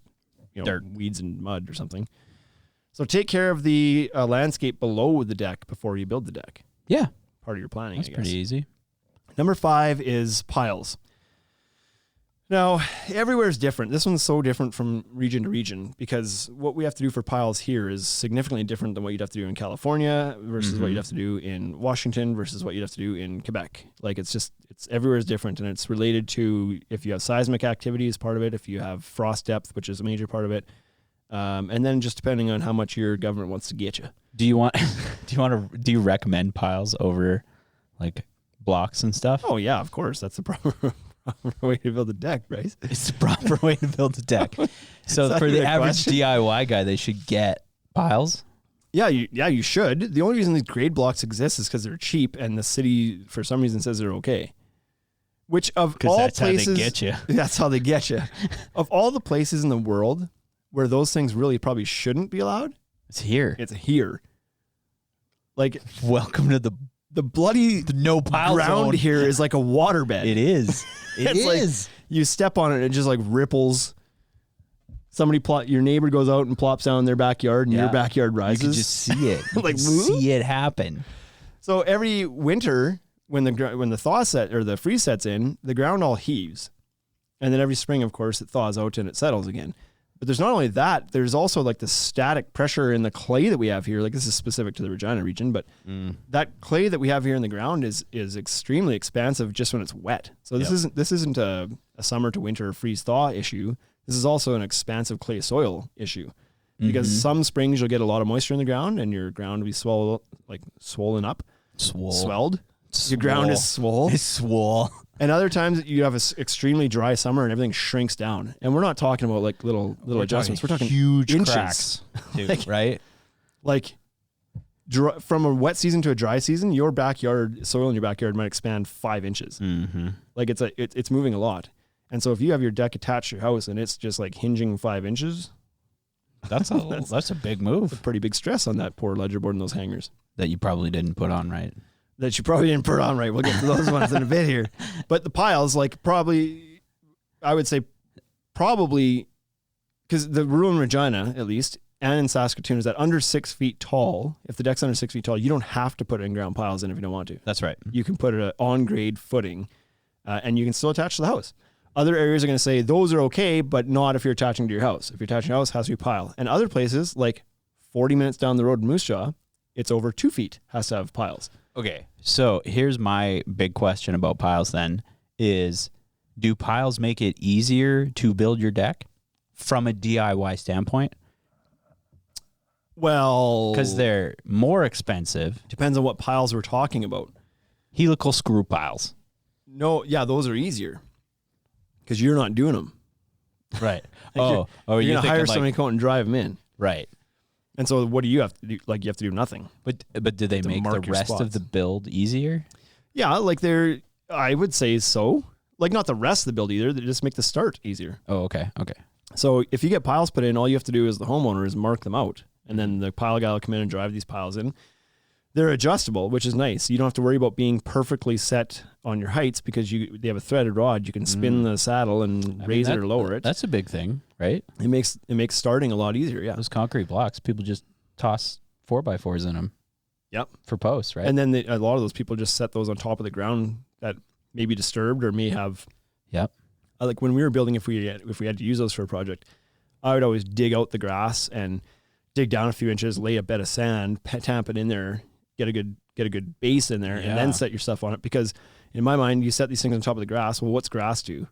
A: dirt, weeds and mud or something. So take care of the landscape below the deck before you build the deck.
C: Yeah.
A: Part of your planning,
C: That's
A: I guess.
C: pretty easy.
A: Number 5 is piles. Now, everywhere is different. This one's so different from region to region because what we have to do for piles here is significantly different than what you'd have to do in California versus what you'd have to do in Washington versus what you'd have to do in Quebec. Like, it's everywhere is different, and it's related to if you have seismic activity as part of it, if you have frost depth, which is a major part of it, and then just depending on how much your government wants to get you.
C: Do you recommend piles over like blocks and stuff?
A: Oh yeah, of course. That's the proper way to build a deck, right?
C: It's the proper way to build a deck. So for the average DIY guy, they should get piles.
A: Yeah, you should. The only reason these grade blocks exist is because they're cheap, and the city for some reason says they're okay. Which of all
C: that's
A: places,
C: how they get you.
A: That's how they get you. Of all the places in the world where those things really probably shouldn't be allowed,
C: it's here.
A: It's here. Like,
C: welcome to the
A: bloody
C: no pile
A: ground
C: zone.
A: here is like a waterbed.
C: It is. It is.
A: Like you step on it and it just like ripples. Your neighbor goes out and plops down in their backyard, and your backyard rises.
C: You can just see it. You can see it happen.
A: So every winter, when the thaw set or the freeze sets in, the ground all heaves, and then every spring, of course, it thaws out and it settles again. But there's not only that, there's also like the static pressure in the clay that we have here. Like this is specific to the Regina region, but that clay that we have here in the ground is extremely expansive just when it's wet. So this isn't a summer to winter freeze thaw issue. This is also an expansive clay soil issue. Because some springs you'll get a lot of moisture in the ground and your ground will be swollen up. Swelled. Your ground is swole.
C: It's swole.
A: And other times you have an extremely dry summer and everything shrinks down. And we're not talking about like little adjustments. We're talking
C: huge
A: inches.
C: cracks, dude, right?
A: Like from a wet season to a dry season, your backyard soil in your backyard might expand 5 inches. Like it's moving a lot. And so if you have your deck attached to your house and it's just like hinging 5 inches,
C: that's a big move.
A: pretty big stress on that poor ledger board and those hangers.
C: That you probably didn't put on right.
A: That you probably didn't put on right. We'll get to those ones in a bit here. But the piles, like probably, I would say probably, because the rule in Regina, at least, and in Saskatoon, is that under 6 feet tall, if the deck's under 6 feet tall, you don't have to put in-ground piles in if you don't want to.
C: That's right.
A: You can put it on grade footing, and you can still attach to the house. Other areas are going to say those are okay, but not if you're attaching to your house. If you're attaching to your house, it has to be pile. And other places, like 40 minutes down the road in Moose Jaw, it's over 2 feet, has to have piles.
C: Okay, so here's my big question about piles then is, do piles make it easier to build your deck from a DIY standpoint?
A: Well,
C: Because they're more expensive.
A: depends on what piles we're talking about.
C: Helical screw piles.
A: No, yeah, those are easier because you're not doing them.
C: Right.
A: You're
C: you're
A: going to hire somebody to come out and drive them in.
C: Right.
A: And so what do you have to do? Like you have to do nothing.
C: But do they make the
A: mark your
C: rest of
A: spots.
C: the build easier?
A: Yeah, like I would say so. Like not the rest of the build either. They just make the start easier.
C: Oh, okay. Okay.
A: So if you get piles put in, all you have to do as the homeowner is mark them out. And then the pile guy will come in and drive these piles in. They're adjustable, which is nice. You don't have to worry about being perfectly set on your heights because they have a threaded rod. You can spin the saddle and raise it or lower it.
C: That's a big thing, right?
A: It makes starting a lot easier. Yeah.
C: Those concrete blocks, people just toss 4x4s in them.
A: Yep.
C: For posts, right?
A: And then a lot of those people just set those on top of the ground that may be disturbed or may have.
C: Yep.
A: Like when we were building, if we had to use those for a project, I would always dig out the grass and dig down a few inches, lay a bed of sand, tamp it in there, get a good base in there, and then set your stuff on it. Because in my mind, you set these things on top of the grass. Well, what's grass do?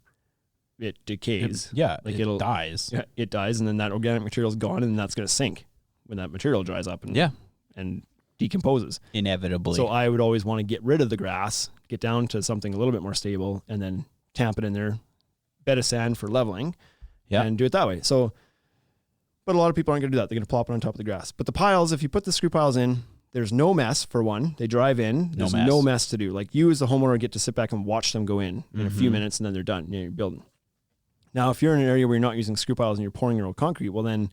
A: It decays.
C: Like it dies.
A: Yeah, it dies, and then that organic material is gone, and that's going to sink when that material dries up and decomposes.
C: Inevitably.
A: So I would always want to get rid of the grass, get down to something a little bit more stable, and then tamp it in there, bed of sand for leveling, and do it that way. So, but a lot of people aren't going to do that. They're going to plop it on top of the grass. But the piles, if you put the screw piles in, there's no mess for one. They drive in. There's no mess to do. Like you as the homeowner get to sit back and watch them go in a few minutes, and then they're done. You're building. Now, if you're in an area where you're not using screw piles and you're pouring your own concrete, well then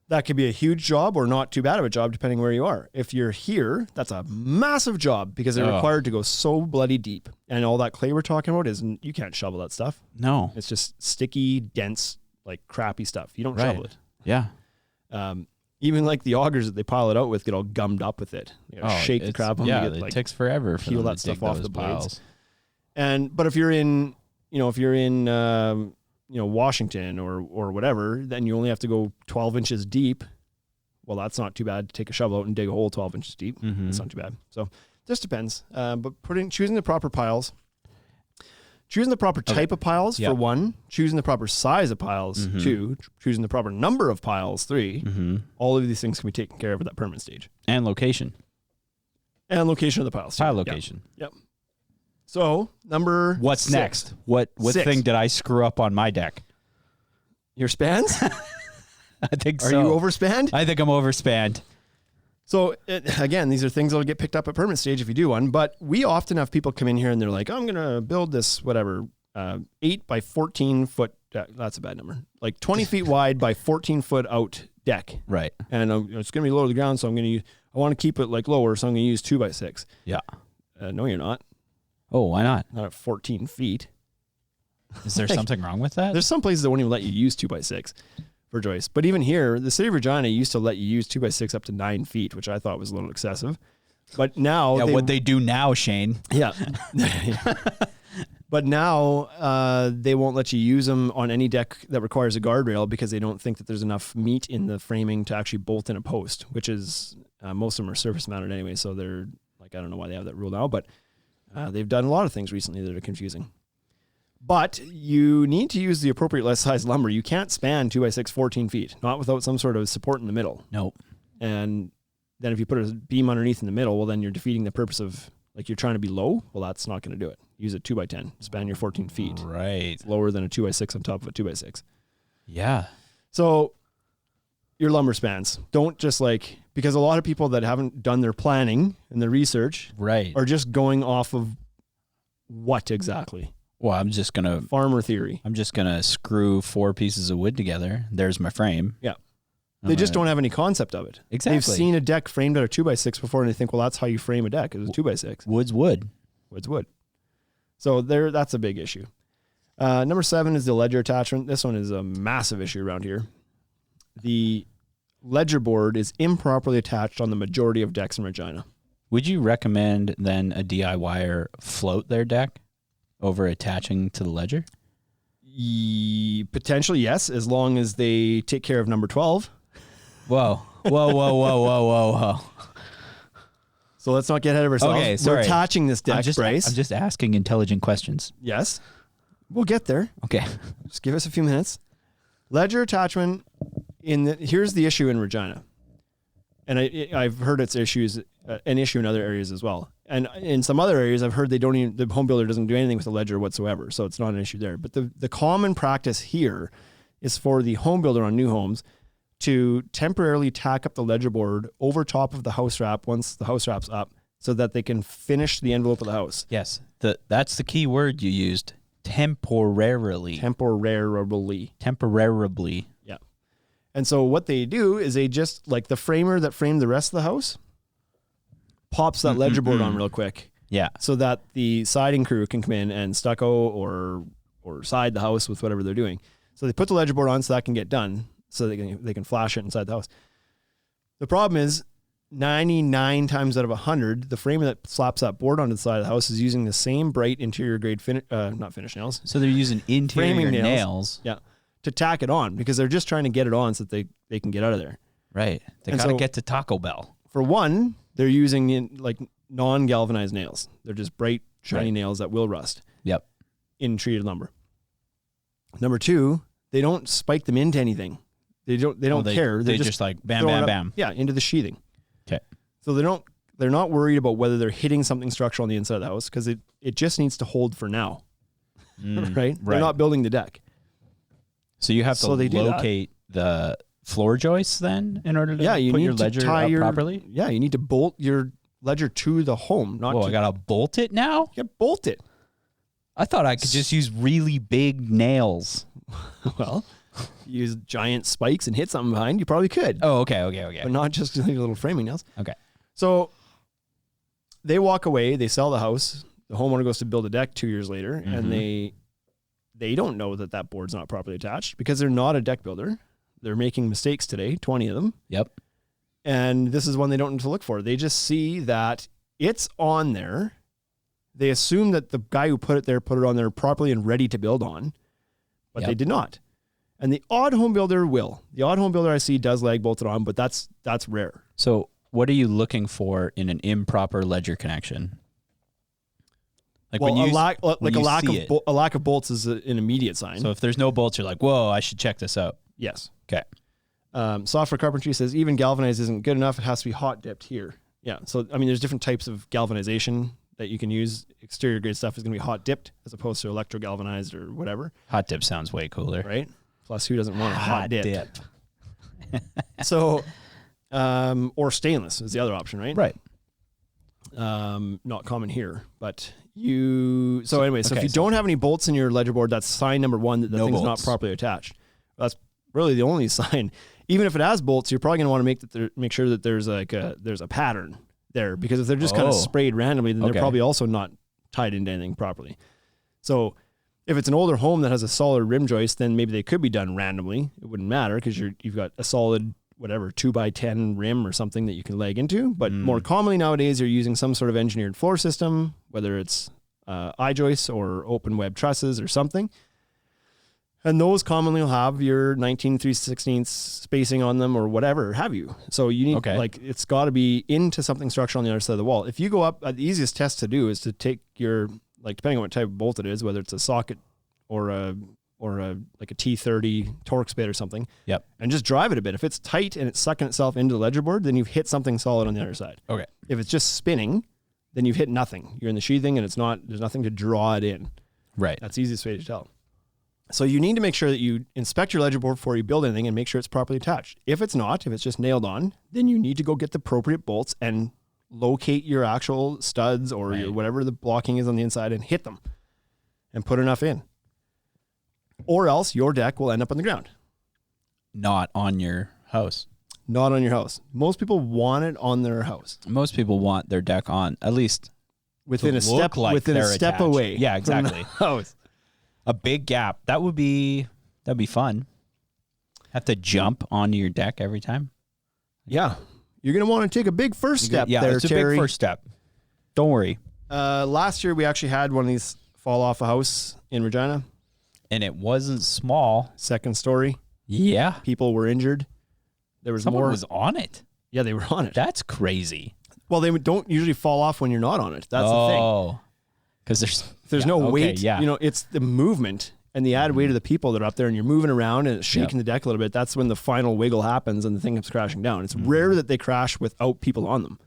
A: that could be a huge job or not too bad of a job depending where you are. If you're here, that's a massive job because they're required to go so bloody deep. And all that clay we're talking about you can't shovel that stuff.
C: No.
A: It's just sticky, dense, like crappy stuff. You don't shovel it.
C: Yeah.
A: Even like the augers that they pile it out with get all gummed up with it. You gotta shake the crap on
C: it. It takes forever for
A: peel
C: them
A: that
C: to dig
A: stuff off
C: those
A: the
C: piles.
A: blades. But if you're in Washington or whatever, then you only have to go 12 inches deep. Well, that's not too bad to take a shovel out and dig a hole 12 inches deep. That's not too bad. So just depends. But choosing the proper piles, choosing the proper type of piles for one, choosing the proper size of piles 2, choosing the proper number of piles 3. All of these things can be taken care of at that permanent stage.
C: And location.
A: And location of the piles.
C: Pile location.
A: Yep. So
C: What's
A: 6.
C: next? What
A: 6.
C: thing did I screw up on my deck?
A: Your spans?
C: I think
A: Are
C: so.
A: you overspanned?
C: I think I'm overspanned.
A: So again, these are things that'll get picked up at permanent stage if you do one, but we often have people come in here and they're like, I'm going to build this, 8 by 14 foot, that's a bad number, like 20 feet wide by 14 foot out deck.
C: Right.
A: And it's going to be low to the ground. So I want to keep it like lower. So I'm going to use 2 by 6.
C: Yeah.
A: No, you're not.
C: Oh, why not?
A: Not at 14 feet.
C: Is there something wrong with that?
A: There's some places that won't even let you use 2 by 6 for joists. But even here, the city of Regina used to let you use 2 by 6 up to 9 feet, which I thought was a little excessive. But now,
C: what they do now, Shane.
A: Yeah. But now they won't let you use them on any deck that requires a guardrail because they don't think that there's enough meat in the framing to actually bolt in a post, which is most of them are surface mounted anyway. So they're like, I don't know why they have that rule now, but they've done a lot of things recently that are confusing. But you need to use the appropriate size lumber. You can't span 2x6 14 feet, not without some sort of support in the middle.
C: Nope.
A: And then if you put a beam underneath in the middle, well, then you're defeating the purpose of, like, you're trying to be low. Well, that's not going to do it. Use a 2x10, span your 14 feet.
C: Right.
A: It's lower than a 2x6 on top of a 2x6.
C: Yeah.
A: So your lumber spans, don't just like, because a lot of people that haven't done their planning and their research
C: Right.
A: are just going off of what exactly?
C: Well, I'm just gonna screw 4 pieces of wood together. There's my frame.
A: Yeah. They just don't have any concept of it.
C: Exactly.
A: They've seen a deck framed out of 2x6 before and they think, well, that's how you frame a deck. It's a 2x6.
C: Wood's wood.
A: Wood's wood. So that's a big issue. Number 7 is the ledger attachment. This one is a massive issue around here. The ledger board is improperly attached on the majority of decks in Regina.
C: Would you recommend then a DIYer float their deck over attaching to the ledger?
A: Potentially, yes, as long as they take care of number 12.
C: Whoa. Whoa.
A: So let's not get ahead of ourselves.
C: Okay, sorry.
A: We're attaching this deck, Bryce.
C: I'm just asking intelligent questions.
A: Yes. We'll get there.
C: Okay.
A: Just give us a few minutes. Ledger attachment, here's the issue in Regina. And I've heard it's an issue in other areas as well. And in some other areas, I've heard the home builder doesn't do anything with the ledger whatsoever. So it's not an issue there. But the common practice here is for the home builder on new homes to temporarily tack up the ledger board over top of the house wrap once the house wrap's up so that they can finish the envelope of the house.
C: Yes. That's the key word you used. Temporarily.
A: Temporarily. Yeah. And so what they do is they just, like the framer that framed the rest of the house, pops that ledger board on real quick.
C: Yeah.
A: So that the siding crew can come in and stucco or side the house with whatever they're doing. So they put the ledger board on so that can get done, so they can flash it inside the house. The problem is 99 times out of 100, the framer that slaps that board onto the side of the house is using the same bright interior grade not finish nails.
C: So they're using interior
A: framing
C: nails.
A: Yeah. To tack it on because they're just trying to get it on so that they can get out of there.
C: Right. They got to get to Taco Bell.
A: For one, they're using like non-galvanized nails. They're just bright, shiny nails that will rust.
C: Yep.
A: In treated lumber. Number 2, they don't spike them into anything. They don't care.
C: They just like bam.
A: Yeah, into the sheathing.
C: Okay.
A: So they're not worried about whether they're hitting something structural on the inside of the house because it just needs to hold for now. Right? They're not building the deck.
C: So you have to locate the floor joists then in order to put your ledger up properly?
A: Yeah, you need to bolt your ledger to the home.
C: I got to bolt it now?
A: Yeah, bolt it.
C: I thought I could just use really big nails.
A: Well, use giant spikes and hit something behind. You probably could.
C: Oh, okay.
A: But not just little framing nails.
C: Okay.
A: So they walk away. They sell the house. The homeowner goes to build a deck 2 years later, and they don't know that board's not properly attached because they're not a deck builder. They're making mistakes today, 20 of them.
C: Yep.
A: And this is one they don't need to look for. They just see that it's on there. They assume that the guy who put it on there properly and ready to build on, but they did not. And the odd home builder will. The odd home builder I see does lag bolt it on, but that's rare.
C: So what are you looking for in an improper ledger connection? Like
A: a lack of bolts is an immediate sign.
C: So if there's no bolts, you're like, whoa, I should check this out.
A: Yes.
C: Okay.
A: Software Carpentry says even galvanized isn't good enough. It has to be hot dipped here. Yeah. So, I mean, there's different types of galvanization that you can use. Exterior grade stuff is going to be hot dipped as opposed to electro galvanized or whatever.
C: Hot dip sounds way cooler.
A: Right? Plus, who doesn't want a hot dip? So, or stainless is the other option, right?
C: Right.
A: Not common here, but if you don't have any bolts in your ledger board, that's sign number 1 that the thing's not properly attached. That's really the only sign. Even if it has bolts, you're probably going to want to make sure that there's a pattern there, because if they're just kind of sprayed randomly, then they're probably also not tied into anything properly. So if it's an older home that has a solid rim joist, then maybe they could be done randomly. It wouldn't matter because you've got a solid 2x10 rim or something that you can leg into. But more commonly nowadays, you're using some sort of engineered floor system, whether it's I-joists or open web trusses or something. And those commonly will have your 19/3/16 spacing on them or whatever have you. So you need, like, it's got to be into something structural on the other side of the wall. If you go up, the easiest test to do is to take your, like, depending on what type of bolt it is, whether it's a socket or a like a T30 Torx bit or something.
C: Yep.
A: And just drive it a bit. If it's tight and it's sucking itself into the ledger board, then you've hit something solid on the other side.
C: Okay.
A: If it's just spinning, then you've hit nothing. You're in the sheathing and there's nothing to draw it in.
C: Right.
A: That's the easiest way to tell. So you need to make sure that you inspect your ledger board before you build anything and make sure it's properly attached. If it's not, if it's just nailed on, then you need to go get the appropriate bolts and locate your actual studs or your whatever the blocking is on the inside and hit them and put enough in. Or else your deck will end up on the ground.
C: Not on your house.
A: Not on your house. Most people want it on their house.
C: Most people want their deck on, at least
A: within a
C: look
A: step,
C: like
A: within a
C: they're
A: step
C: attached.
A: away.
C: Yeah, exactly.
A: From the house.
C: A big gap. That'd be fun. Have to jump onto your deck every time.
A: Yeah. You're going to want to take a big first step there,
C: it's a
A: Terry.
C: big first step. Don't worry.
A: Last year, we actually had one of these fall off a house in Regina.
C: And it wasn't small.
A: Second story.
C: Yeah.
A: People were injured. There was
C: Someone
A: more.
C: was on it.
A: Yeah, they were on it.
C: That's crazy.
A: Well, they don't usually fall off when you're not on it. That's the thing.
C: Oh. Because
A: there's no weight.
C: Yeah.
A: You know, it's the movement and the added weight of the people that are up there and you're moving around and it's shaking the deck a little bit. That's when the final wiggle happens and the thing comes crashing down. It's rare that they crash without people on them.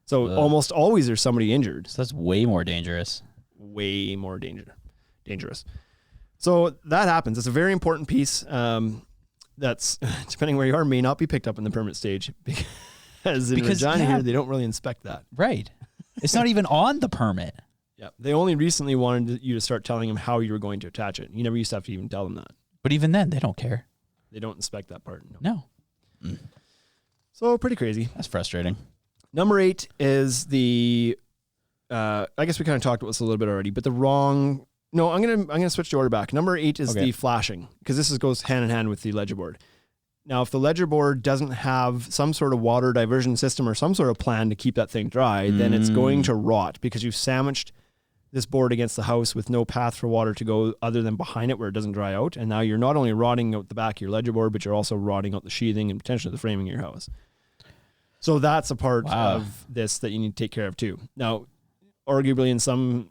A: So almost always there's somebody injured.
C: So that's way more dangerous.
A: Way more dangerous. So that happens. It's a very important piece that's, depending where you are, may not be picked up in the permit stage because in Regina here, they don't really inspect that.
C: Right. It's not even on the permit.
A: Yeah. They only recently wanted you to start telling them how you were going to attach it. You never used to have to even tell them that.
C: But even then, they don't care.
A: They don't inspect that part.
C: No.
A: So pretty crazy.
C: That's frustrating.
A: Number 8 is the, I guess we kind of talked about this a little bit already, but the wrong, no, I'm gonna switch the order back. Number 8 is the flashing, because this goes hand in hand with the ledger board. Now, if the ledger board doesn't have some sort of water diversion system or some sort of plan to keep that thing dry, then it's going to rot because you've sandwiched this board against the house with no path for water to go other than behind it where it doesn't dry out. And now you're not only rotting out the back of your ledger board, but you're also rotting out the sheathing and potentially the framing of your house. So that's a part of this that you need to take care of too. Now, arguably in some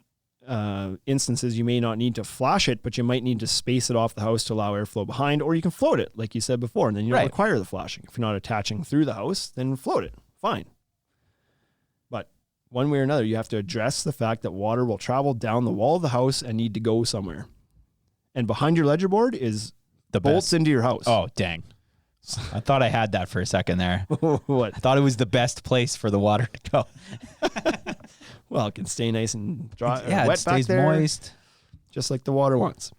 A: instances, you may not need to flash it, but you might need to space it off the house to allow airflow behind, or you can float it, like you said before, and then you don't require the flashing. If you're not attaching through the house, then float it. Fine. But one way or another, you have to address the fact that water will travel down the wall of the house and need to go somewhere. And behind your ledger board is the bolts into your house.
C: Oh, dang. I thought I had that for a second there.
A: What?
C: I thought it was the best place for the water to go.
A: Well, it can stay nice and dry,
C: yeah,
A: wet
C: it stays
A: back there,
C: moist,
A: just like the water wants.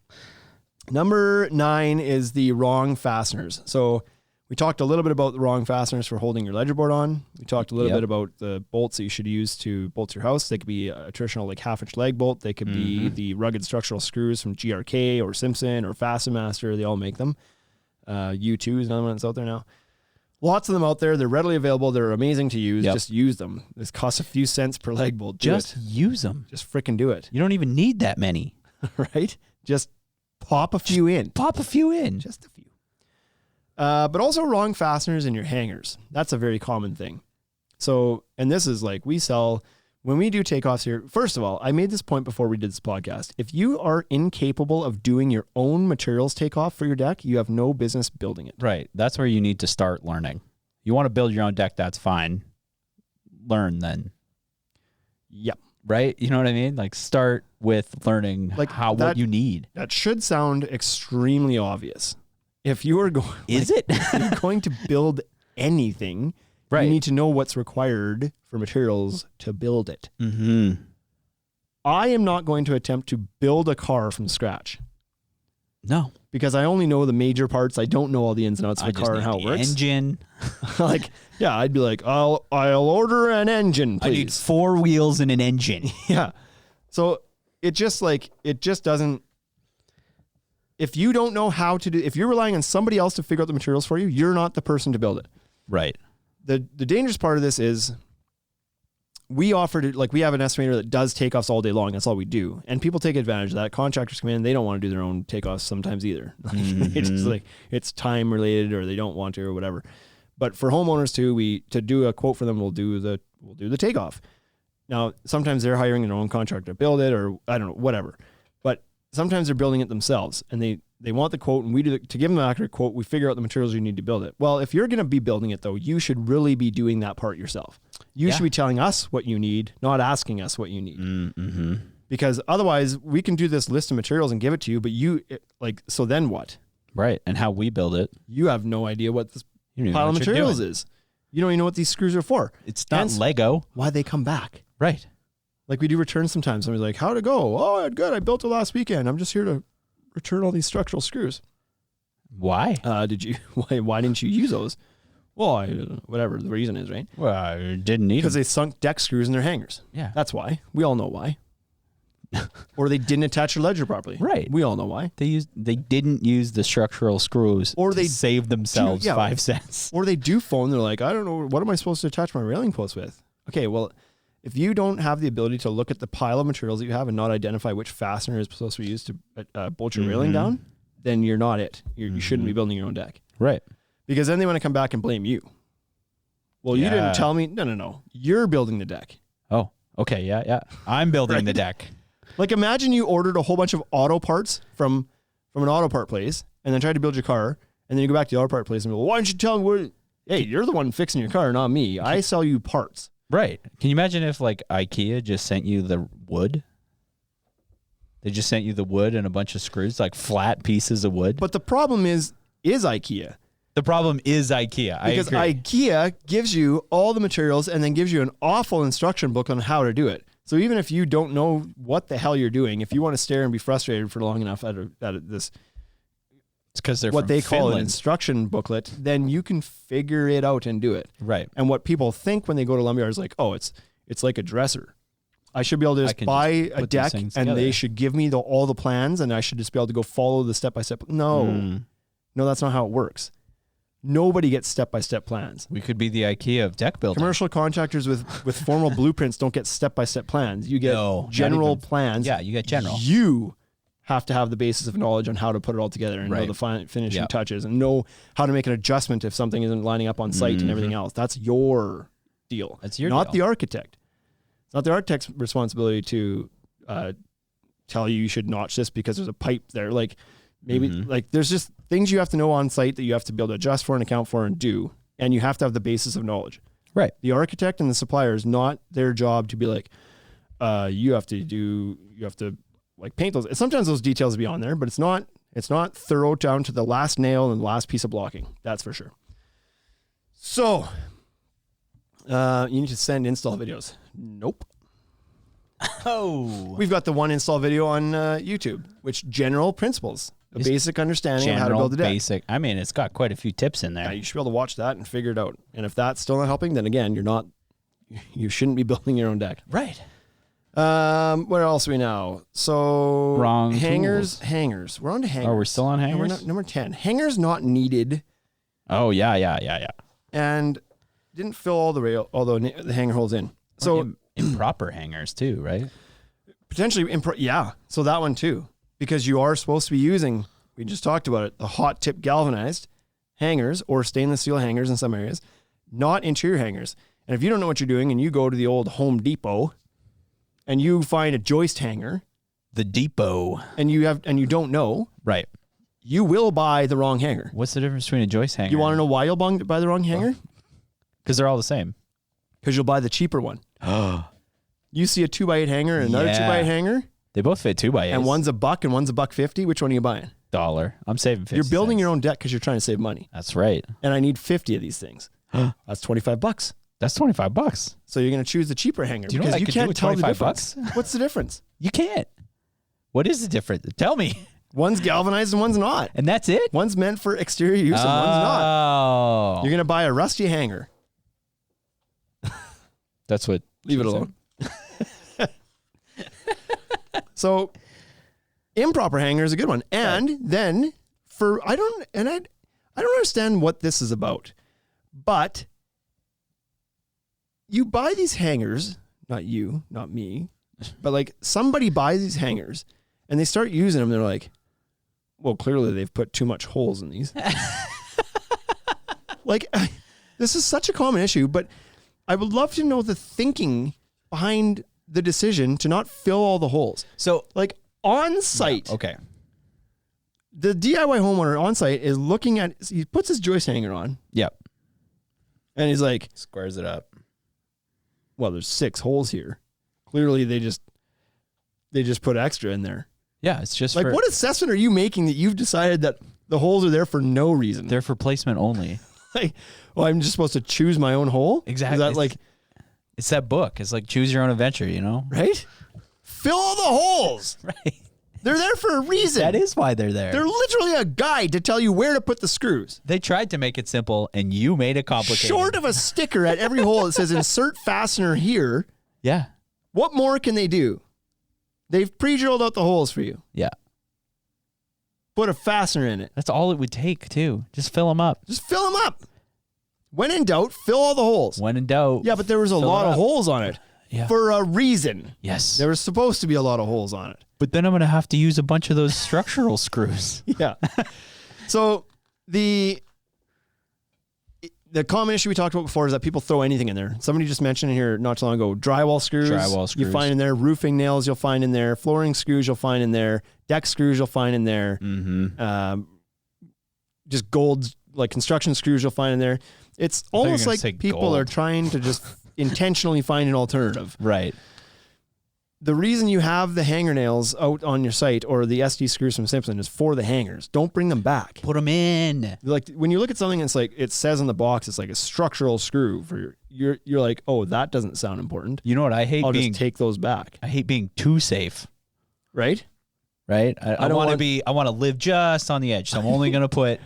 A: Number 9 is the wrong fasteners. So we talked a little bit about the wrong fasteners for holding your ledger board on. We talked a little bit about the bolts that you should use to bolt your house. They could be a traditional like half-inch leg bolt. They could be the rugged structural screws from GRK or Simpson or Fasten Master. They all make them. U2 is another one that's out there now. Lots of them out there. They're readily available. They're amazing to use. Just use them. This costs a few cents per leg bolt.
C: Just use them.
A: Just freaking do it.
C: You don't even need that many.
A: Right? Just pop a few in.
C: Pop a few in.
A: Just a few. But also wrong fasteners in your hangers. That's a very common thing. So, and this is like we sell, when we do takeoffs here, first of all, I made this point before we did this podcast. If you are incapable of doing your own materials takeoff for your deck, you have no business building it.
C: Right. That's where you need to start learning. You want to build your own deck, that's fine. Learn then.
A: Yep.
C: Right? You know what I mean? Like start with learning
A: like
C: what you need.
A: That should sound extremely obvious. If you are going,
C: is it?
A: If you're going to build anything, you need to know what's required for materials to build it.
C: Mm-hmm.
A: I am not going to attempt to build a car from scratch.
C: No.
A: Because I only know the major parts. I don't know all the ins and outs of a car and how it works.
C: Engine.
A: Like, yeah, I'd be like, I'll order an engine, please.
C: I need 4 wheels and an engine.
A: Yeah. So it just doesn't. If you don't know how to do, if you're relying on somebody else to figure out the materials for you, you're not the person to build it.
C: Right.
A: The dangerous part of this is we offered it, like we have an estimator that does takeoffs all day long. That's all we do. And people take advantage of that. Contractors come in, they don't want to do their own takeoffs sometimes either. It's just like, it's time related or they don't want to or whatever. But for homeowners too, to do a quote for them, we'll do the takeoff. Now, sometimes they're hiring their own contractor to build it or I don't know, whatever. But sometimes they're building it themselves and they want the quote and we do to give them an accurate quote, we figure out the materials you need to build it. Well, if you're going to be building it though, you should really be doing that part yourself. You should be telling us what you need, not asking us what you need.
C: Mm-hmm.
A: Because otherwise we can do this list of materials and give it to you, but so then what?
C: Right. And how we build it.
A: You have no idea what this
C: You don't even know
A: pile of
C: what you're
A: materials
C: doing.
A: is. You don't even know what these screws are for.
C: It's not
A: Hence,
C: Lego.
A: why they come back.
C: Right.
A: Like we do returns sometimes. Somebody's like, how'd it go? Oh, good. I built it last weekend. I'm just here to return all these structural screws.
C: Why?
A: Why didn't you use those? Well, whatever the reason is, right?
C: Well, I didn't need
A: Because
C: them.
A: they sunk deck screws in their hangers.
C: Yeah.
A: That's why. We all know why. Or they didn't attach their ledger properly.
C: Right.
A: We all know why.
C: They didn't use the structural screws
A: Or
C: to
A: they
C: save themselves 5 cents.
A: Or they do phone. They're like, I don't know. What am I supposed to attach my railing post with? Okay, well, if you don't have the ability to look at the pile of materials that you have and not identify which fastener is supposed to be used to bolt your railing down, then you're not it. You shouldn't be building your own deck.
C: Right.
A: Because then they want to come back and blame you. Well, you didn't tell me. No. You're building the deck.
C: Oh, okay. Yeah. I'm building the deck.
A: Like imagine you ordered a whole bunch of auto parts from an auto part place and then tried to build your car. And then you go back to the auto part place and go, why don't you tell me where? Hey, you're the one fixing your car, not me. I sell you parts.
C: Right. Can you imagine if like IKEA just sent you the wood? They just sent you the wood and a bunch of screws, like flat pieces of wood.
A: But the problem is IKEA.
C: The problem is IKEA.
A: Because
C: I agree.
A: IKEA gives you all the materials and then gives you an awful instruction book on how to do it. So even if you don't know what the hell you're doing, if you want to stare and be frustrated for long enough at this,
C: It's because they're
A: what
C: from
A: they call an
C: Finland.
A: instruction booklet, then you can figure it out and do it.
C: Right.
A: And what people think when they go to lumberyard is like, oh, it's like a dresser. I should be able to
C: I
A: just
C: can
A: buy
C: just
A: a
C: put these
A: deck
C: things
A: and
C: together.
A: they should give me all the plans and I should just be able to go follow the step-by-step. No, that's not how it works. Nobody gets step-by-step plans.
C: We could be the IKEA of deck building.
A: Commercial contractors with formal blueprints don't get step-by-step plans. You get
C: not
A: general
C: even.
A: plans.
C: Yeah, you get general.
A: You have to have the basis of knowledge on how to put it all together and know
C: Right.
A: the finishing
C: Yeah.
A: touches and know how to make an adjustment if something isn't lining up on site and everything else. That's your deal.
C: That's your
A: not
C: deal.
A: the architect. It's not the architect's responsibility to tell you should notch this because there's a pipe there. Like maybe like there's just things you have to know on site that you have to be able to adjust for and account for and do. And you have to have the basis of knowledge.
C: Right.
A: The architect and the supplier is not their job to be like, you have to like paint those. Sometimes those details will be on there, but it's not thorough down to the last nail and the last piece of blocking. That's for sure. So, you need to send install videos. Nope.
C: Oh.
A: We've got the one install video on YouTube, which general principles, a
C: It's
A: basic understanding of how to
C: General
A: build a deck.
C: basic. I mean, it's got quite a few tips in
A: Yeah,
C: there.
A: you should be able to watch that and figure it out. And if that's still not helping, then again, you shouldn't be building your own deck.
C: Right.
A: Where else are we now? So
C: Wrong
A: hangers.
C: tools.
A: Hangers. We're on to hangers.
C: Oh, we're still on
A: And we're
C: hangers?
A: number 10. Hangers not needed
C: Oh, yeah.
A: and didn't fill all the hanger holes in. So
C: improper hangers too, right?
A: potentially, so that one too, because you are supposed to be using, we just talked about it, the hot tip galvanized hangers or stainless steel hangers in some areas, not interior hangers. And if you don't know what you're doing and you go to the old Home Depot and you find a joist hanger
C: The depot.
A: and you don't know,
C: Right.
A: you will buy the wrong hanger.
C: What's the difference between a joist hanger?
A: You want to know why you'll buy the wrong hanger?
C: Because they're all the same.
A: Because you'll buy the cheaper one. You see a 2x8 hanger and another
C: Yeah.
A: 2x8 hanger,
C: They both fit 2x8s.
A: and one's $1 and one's $1.50. Which one are you buying?
C: $1. I'm saving 50
A: You're building
C: cents.
A: your own deck because you're trying to save money.
C: That's right.
A: And I need 50 of these things. That's $25.
C: That's $25.
A: So you're going to choose the cheaper hanger
C: Do you know what I
A: because you
C: could do
A: can't
C: with
A: tell the
C: 25
A: difference.
C: bucks?
A: What's the difference?
C: You can't. What is the difference? Tell me.
A: One's galvanized and one's not.
C: And that's it?
A: One's meant for exterior use and one's not.
C: Oh.
A: You're going to buy a rusty hanger.
C: That's what.
A: Leave it
C: she said.
A: alone. So improper hanger is a good one. And then I don't understand what this is about, but you buy these hangers not you, not me, but like somebody buys these hangers and they start using them. They're like, well, clearly they've put too much holes in these. Like, this is such a common issue, but I would love to know the thinking behind the decision to not fill all the holes.
C: So,
A: like on site,
C: okay.
A: the DIY homeowner on site is looking at, he puts his joist hanger on
C: Yep.
A: and he's like,
C: Squares it up.
A: well, there's 6 holes here. Clearly they just put extra in there.
C: Yeah, it's just
A: Like, what assessment are you making that you've decided that the holes are there for no reason?
C: they're for placement only.
A: Like, well, I'm just supposed to choose my own hole?
C: Exactly.
A: Is that like,
C: It's that book. It's like choose your own adventure, you know?
A: right? Fill all the holes.
C: Right.
A: They're there for a reason.
C: That is why they're there.
A: They're literally a guide to tell you where to put the screws.
C: They tried to make it simple, and you made it complicated.
A: Short of a sticker at every hole that says insert fastener here,
C: Yeah.
A: what more can they do? They've pre-drilled out the holes for you.
C: Yeah.
A: Put a fastener in it.
C: That's all it would take, too. Just fill them up.
A: Just fill them up. When in doubt, fill all the holes.
C: When in doubt.
A: Yeah, but there was a
C: fill
A: lot
C: it
A: of
C: up.
A: holes on it
C: Yeah.
A: for a reason.
C: Yes.
A: There was supposed to be a lot of holes on it.
C: But then I'm going to have to use a bunch of those structural screws.
A: Yeah. So the common issue we talked about before is that people throw anything in there. Somebody just mentioned here not too long ago, drywall screws. You find in there, roofing nails you'll find in there, flooring screws you'll find in there, deck screws you'll find in there.
C: Mm-hmm.
A: Just gold, like construction screws you'll find in there. It's
C: you were
A: almost
C: gonna
A: like
C: say
A: people
C: gold.
A: are trying to just intentionally find an alternative.
C: Right.
A: The reason you have the hanger nails out on your site or the SD screws from Simpson is for the hangers. Don't bring them back.
C: Put them in.
A: Like when you look at something, it's like it says on the box, it's like a structural screw for you're like, oh, that doesn't sound important.
C: You know what I hate?
A: I'll just take those back,
C: I hate being too safe.
A: right?
C: Right. I
A: don't
C: want to
A: want-
C: be. I want to live just on the edge. So I'm only going to put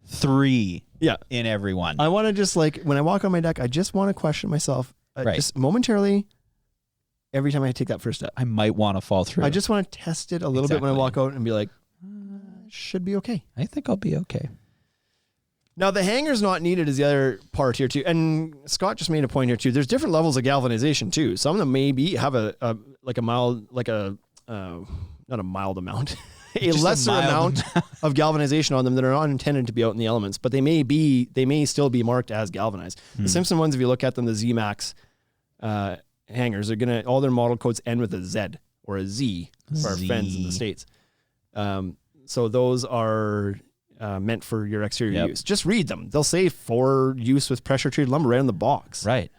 C: 3
A: Yeah.
C: in every one.
A: I want to just like when I walk on my deck, I just want to question myself,
C: Right.
A: just momentarily. Every time I take that first step,
C: I might want to fall through.
A: I just want to test it a little bit when I
C: Exactly.
A: walk out and be like, should be okay.
C: I think I'll be okay.
A: Now the hanger's not needed is the other part here too, and Scott just made a point here too. There's different levels of galvanization too. Some of them maybe have a mild, like a not a mild amount, a
C: Just a
A: lesser
C: mild
A: amount of galvanization on them that are not intended to be out in the elements, but they may still be marked as galvanized. The Simpson ones, if you look at them, the Z-Max hangers are gonna all their model codes end with a Z or a Z for our friends in the States. So those are meant for your exterior use. Just read them. They'll say for use with pressure treated lumber right on the box.
C: Right.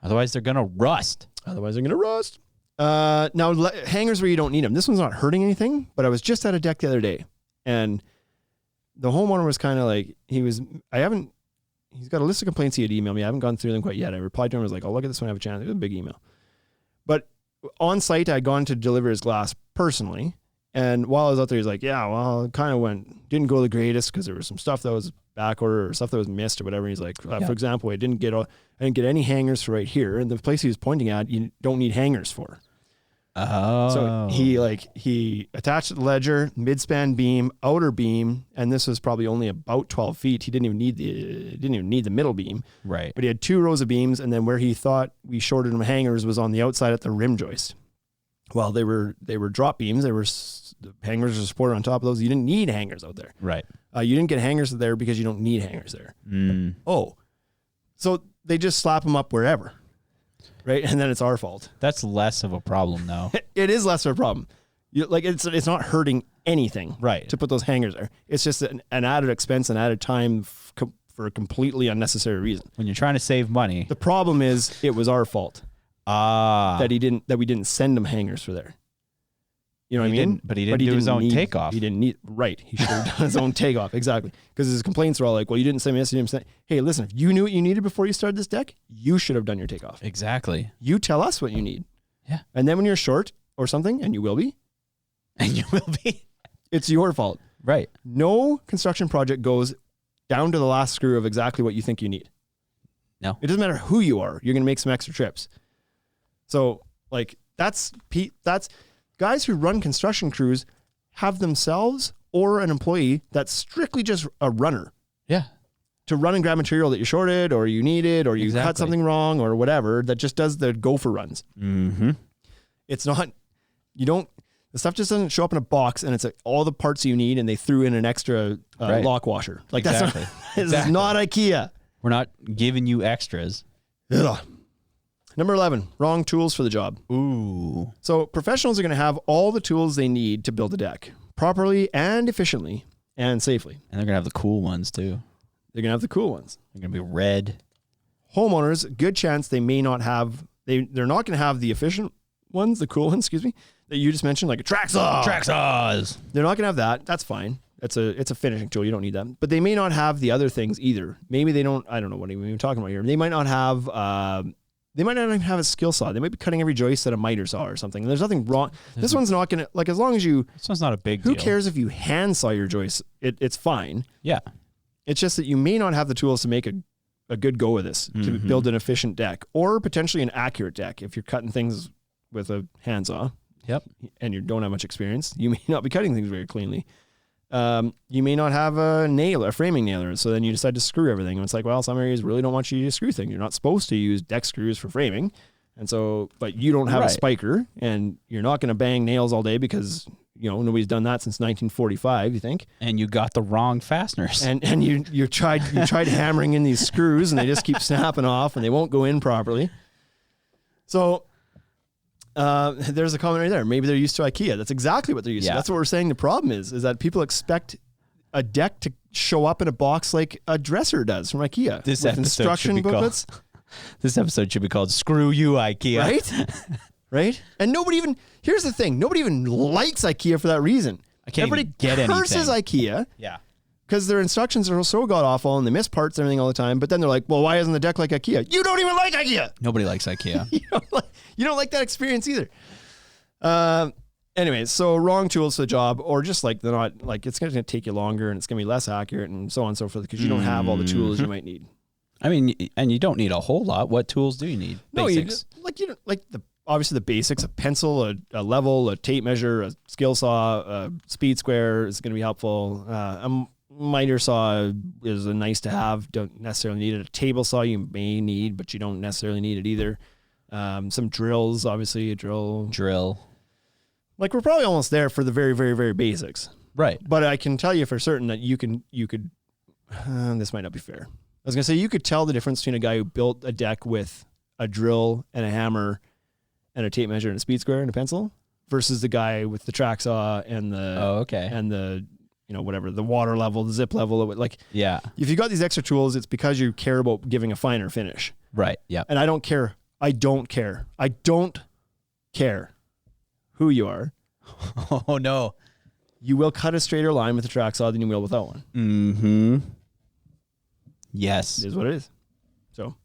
C: Otherwise, they're going to rust.
A: Otherwise, they're going to rust. Now, hangers where you don't need them. This one's not hurting anything, but I was just at a deck the other day, and the homeowner was kind of like, he's got a list of complaints he had emailed me. I haven't gone through them quite yet. I replied to him. I was like, I'll look at this when I have a chance. It was a big email. But on site, I had gone to deliver his glass personally. And while I was out there, he's like, yeah, well, it kind of didn't go the greatest because there was some stuff that was back order or stuff that was missed or whatever. He's like, for example, I didn't get any hangers for right here. And the place he was pointing at, you don't need hangers for.
C: Oh.
A: So he attached the ledger, mid-span beam, outer beam, and this was probably only about 12 feet. He didn't even need the middle beam.
C: Right.
A: But he had 2 rows of beams, and then where he thought we shorted him hangers was on the outside at the rim joist. Well, they were drop beams. The hangers are supported on top of those. You didn't need hangers out there.
C: Right.
A: You didn't get hangers there because you don't need hangers there. So they just slap them up wherever, right? And then it's our fault.
C: That's less of a problem, though.
A: It is less of a problem. It's not hurting anything,
C: Right.
A: to put those hangers there. It's just an added expense and added time for a completely unnecessary reason.
C: When you're trying to save money.
A: The problem is it was our fault
C: That
A: that we didn't send him hangers for there. You know what I mean?
C: But he didn't do his own takeoff.
A: He didn't need, right. He should have done his own takeoff. Exactly. Because his complaints were all like, well, you didn't send me this, you didn't send. Hey, listen, if you knew what you needed before you started this deck, you should have done your takeoff.
C: Exactly.
A: You tell us what you need.
C: Yeah.
A: And then when you're short or something, and you will be,
C: And you will be.
A: it's your fault.
C: Right.
A: No construction project goes down to the last screw of exactly what you think you need.
C: No.
A: It doesn't matter who you are. You're going to make some extra trips. So like that's guys who run construction crews have themselves or an employee that's strictly just a runner.
C: Yeah.
A: to run and grab material that you shorted or you needed or you cut
C: Exactly.
A: something wrong or whatever, that just does the gopher runs.
C: Mm-hmm.
A: It's not, the stuff just doesn't show up in a box and it's like all the parts you need and they threw in an extra
C: Right.
A: lock washer. Like
C: Exactly.
A: this is not IKEA.
C: We're not giving you extras.
A: Ugh. Number 11, wrong tools for the job.
C: Ooh.
A: So professionals are going to have all the tools they need to build a deck properly and efficiently and safely.
C: And they're going to have the cool ones too.
A: They're going to have the cool ones.
C: They're going to be red.
A: Homeowners, good chance they may not have, they're not going to have the efficient ones, the cool ones, excuse me, that you just mentioned, like a track saw.
C: Track saws.
A: They're not going to have that. That's fine. It's a finishing tool. You don't need that. But they may not have the other things either. Maybe they don't, I don't know what we're talking about here. They might not have, they might not even have a skill saw. They might be cutting every joist at a miter saw or something. And there's nothing wrong. This one's not going to, like, as long as you,
C: This one's not a big
A: who
C: deal.
A: cares if you hand saw your joists? It's fine.
C: Yeah.
A: It's just that you may not have the tools to make a good go of this, to build an efficient deck or potentially an accurate deck. If you're cutting things with a handsaw
C: Yep.
A: and you don't have much experience, you may not be cutting things very cleanly. You may not have a framing nailer. So then you decide to screw everything. And it's like, well, some areas really don't want you to screw things. You're not supposed to use deck screws for framing. And so, but you don't have a
C: Right.
A: spiker and you're not going to bang nails all day because, nobody's done that since 1945, you think?
C: And you got the wrong fasteners.
A: And you tried hammering in these screws and they just keep snapping off and they won't go in properly. So there's a comment right there. Maybe they're used to IKEA. That's exactly what they're used to.
C: Yeah.
A: That's what we're saying. The problem is that people expect a deck to show up in a box like a dresser does from IKEA.
C: This
A: with
C: episode
A: instruction
C: should be
A: booklets,
C: This episode should be called Screw You, IKEA.
A: right? Right? And here's the thing. Nobody even likes IKEA for that reason.
C: I can't
A: Everybody
C: even get
A: curses
C: anything.
A: IKEA.
C: Yeah.
A: Because their instructions are so god awful and they miss parts and everything all the time. But then they're like, well, why isn't the deck like IKEA? You don't even like IKEA.
C: Nobody likes IKEA.
A: You don't like that experience either. Anyways, so wrong tools for the job, or just like they're not, like it's going to take you longer and it's going to be less accurate and so on and so forth because you don't have all the tools you might need.
C: I mean, and you don't need a whole lot. What tools do you need?
A: No,
C: Basics.
A: Obviously the basics: a pencil, a level, a tape measure, a skill saw, a speed square is going to be helpful. A miter saw is a nice to have. Don't necessarily need it. A table saw you may need, but you don't necessarily need it either. Some drills, obviously a drill. Like we're probably almost there for the very, very, very basics.
C: Right.
A: But I can tell you for certain that you could. This might not be fair. I was gonna say you could tell the difference between a guy who built a deck with a drill and a hammer and a tape measure and a speed square and a pencil versus the guy with the track saw and the whatever, the water level, the zip level. Like,
C: Yeah.
A: if you got these extra tools, it's because you care about giving a finer finish.
C: Right. Yeah.
A: And I don't care. I don't care who you are.
C: Oh no.
A: You will cut a straighter line with a track saw than you will without one.
C: Mm-hmm. Yes.
A: It is what it is. So,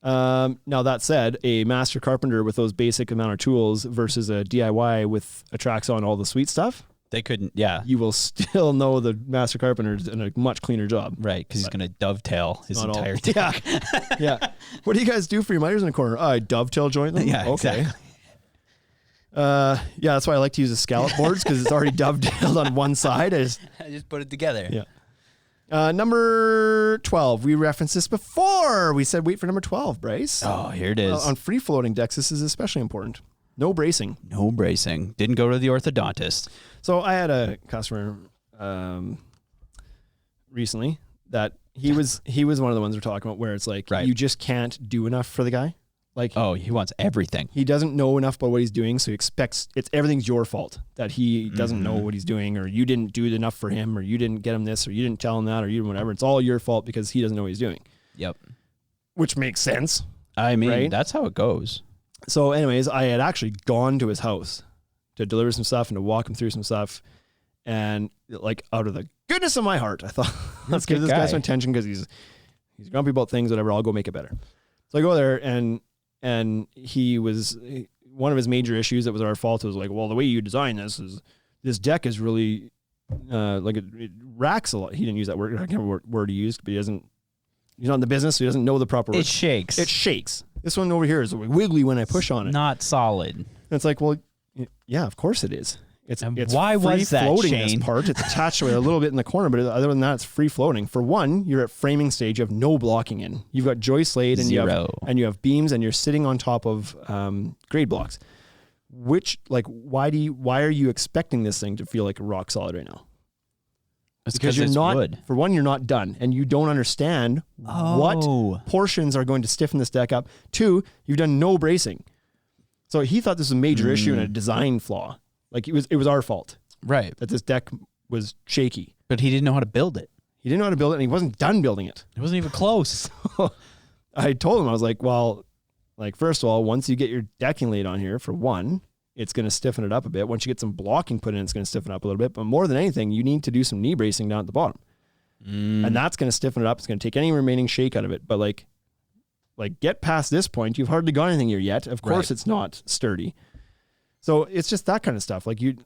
A: now that said, a master carpenter with those basic amount of tools versus a DIY with a track saw and all the sweet stuff,
C: They couldn't. Yeah.
A: you will still know the master carpenter's doing a much cleaner job.
C: Right. Because he's going to dovetail his
A: Not all-
C: entire deck.
A: Yeah. Yeah. What do you guys do for your miters in the corner? I dovetail joint them.
C: Yeah,
A: Okay.
C: exactly.
A: Yeah, that's why I like to use the scallop boards because it's already dovetailed on one side.
C: I just put it together.
A: Yeah. Number 12. We referenced this before. We said wait for number 12, Bryce.
C: Oh, here it is.
A: On free floating decks, this is especially important. No bracing.
C: No bracing. Didn't go to the orthodontist.
A: So I had a customer recently that he was one of the ones we're talking about where it's like
C: Right.
A: you just can't do enough for the guy. Like
C: Oh, he wants everything.
A: he doesn't know enough about what he's doing, so he expects everything's your fault that he doesn't know what he's doing, or you didn't do enough for him, or you didn't get him this, or you didn't tell him that, or you whatever. It's all your fault because he doesn't know what he's doing,
C: Yep.
A: which makes sense.
C: I mean,
A: Right?
C: that's how it goes.
A: So, anyways, I had actually gone to his house to deliver some stuff and to walk him through some stuff, and like out of the goodness of my heart, I thought let's give
C: good
A: this guy
C: guy.
A: some attention because he's grumpy about things, whatever. I'll go make it better. So I go there and he was one of his major issues that was our fault was like, well, the way you design this deck is really like it racks a lot. He didn't use that word. I can't remember what word he used, but he's not in the business, so he doesn't know the proper word.
C: It shakes.
A: It shakes. This one over here is wiggly when I push on it.
C: Not solid.
A: And it's like, well, yeah, of course it is. It's
C: why
A: free
C: was that,
A: floating
C: Shane?
A: this part. It's attached to it a little bit in the corner, but other than that, it's free floating. For one, you're at framing stage. You have no blocking in. You've got joist laid and you have beams, and you're sitting on top of grade blocks. Why are you expecting this thing to feel like rock solid right now?
C: It's
A: because you're
C: it's
A: not.
C: wood.
A: For one, you're not done, and you don't understand what portions are going to stiffen this deck up. Two, you've done no bracing. So he thought this was a major issue and a design flaw. Like it was our fault.
C: Right.
A: That this deck was shaky.
C: But he didn't know how to build it.
A: He didn't know how to build it, and he wasn't done building it.
C: It wasn't even close.
A: I told him, I was like, well, like, first of all, once you get your decking laid on here, for one, it's going to stiffen it up a bit. Once you get some blocking put in, it's going to stiffen up a little bit. But more than anything, you need to do some knee bracing down at the bottom. And that's going to stiffen it up. It's going to take any remaining shake out of it. But like get past this point, you've hardly got anything here yet. Of course, it's not sturdy. So it's just that kind of stuff. Like you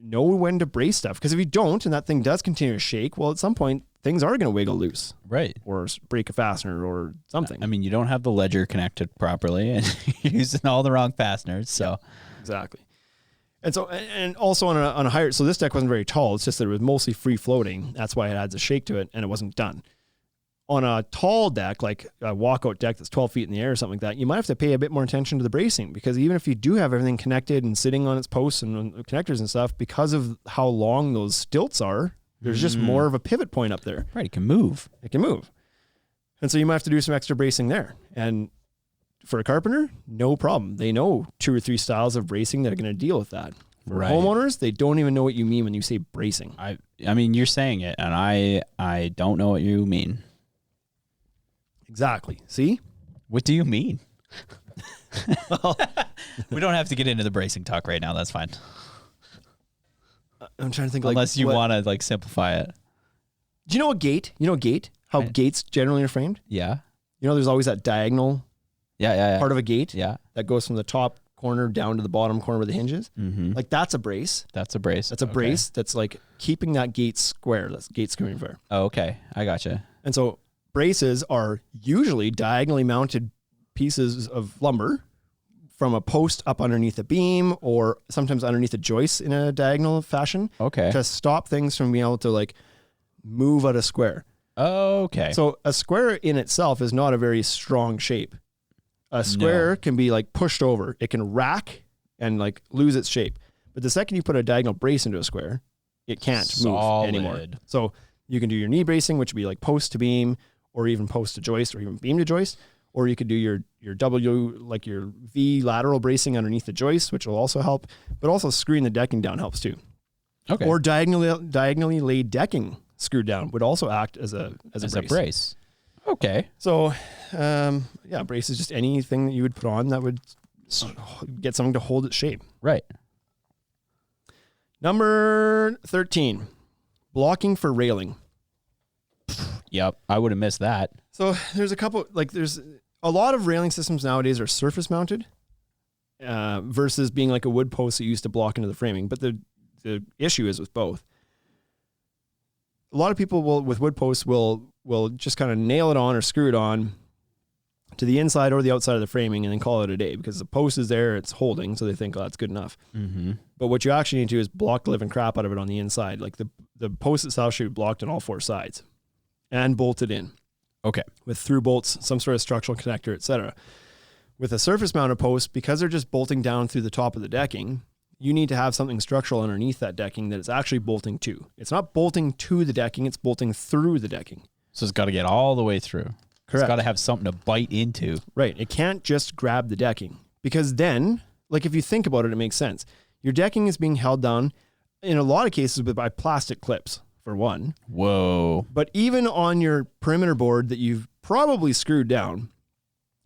A: know when to brace stuff. Because if you don't, and that thing does continue to shake, well, at some point, things are going to wiggle loose.
C: Right.
A: Or break a fastener or something.
C: I mean, you don't have the ledger connected properly and you're using all the wrong fasteners. So
A: exactly. And so, and also on a higher, so this deck wasn't very tall. It's just that it was mostly free floating. That's why it adds a shake to it, and it wasn't done. On a tall deck, like a walkout deck that's 12 feet in the air or something like that, you might have to pay a bit more attention to the bracing, because even if you do have everything connected and sitting on its posts and connectors and stuff, because of how long those stilts are, there's just more of a pivot point up there.
C: Right, it can move.
A: It can move. And so you might have to do some extra bracing there. And for a carpenter, no problem. They know 2 or 3 styles of bracing that are going to deal with that. For homeowners, they don't even know what you mean when you say bracing.
C: I mean, you're saying it, and I don't know what you mean.
A: Exactly. See?
C: What do you mean? Well, we don't have to get into the bracing talk right now. That's fine.
A: I'm trying to think.
C: Unless you want to simplify it.
A: Do you know a gate? You know a gate? How gates generally are framed?
C: Yeah.
A: You know, there's always that diagonal part of a gate that goes from the top corner down to the bottom corner where the hinge is.
C: Mm-hmm.
A: Like that's a brace.
C: That's a brace.
A: That's a brace that's like keeping that gate square. That's gate screwing fair.
C: Oh, okay. I gotcha.
A: And so braces are usually diagonally mounted pieces of lumber from a post up underneath a beam, or sometimes underneath a joist in a diagonal fashion.
C: Okay.
A: To stop things from being able to like move out a square.
C: Okay.
A: So a square in itself is not a very strong shape. A square can be like pushed over. It can rack and like lose its shape. But the second you put a diagonal brace into a square, it can't move anymore. So you can do your knee bracing, which would be like post to beam, or even post to joist, or even beam to joist. Or you could do your W, like your V lateral bracing underneath the joist, which will also help. But also screwing the decking down helps too.
C: Okay.
A: Or diagonally laid decking screwed down would also act as a brace.
C: Okay.
A: So, brace is just anything that you would put on that would get something to hold its shape.
C: Right.
A: Number 13, blocking for railing.
C: Yep, I would have missed that.
A: So there's a lot of railing systems nowadays are surface mounted versus being like a wood post that you used to block into the framing. But the issue is with both. A lot of people with wood posts will just kind of nail it on or screw it on to the inside or the outside of the framing and then call it a day, because the post is there, it's holding, so they think, oh, that's good enough.
C: Mm-hmm.
A: But what you actually need to do is block the living crap out of it on the inside. Like the post itself should be blocked on all 4 sides and bolted in.
C: Okay.
A: With through bolts, some sort of structural connector, etc. With a surface mounted post, because they're just bolting down through the top of the decking, you need to have something structural underneath that decking that it's actually bolting to. It's not bolting to the decking, it's bolting through the decking.
C: So it's got to get all the way through.
A: Correct.
C: It's got to have something to bite into.
A: Right. It can't just grab the decking, because then, like if you think about it, it makes sense. Your decking is being held down in a lot of cases by plastic clips, for one.
C: Whoa.
A: But even on your perimeter board that you've probably screwed down,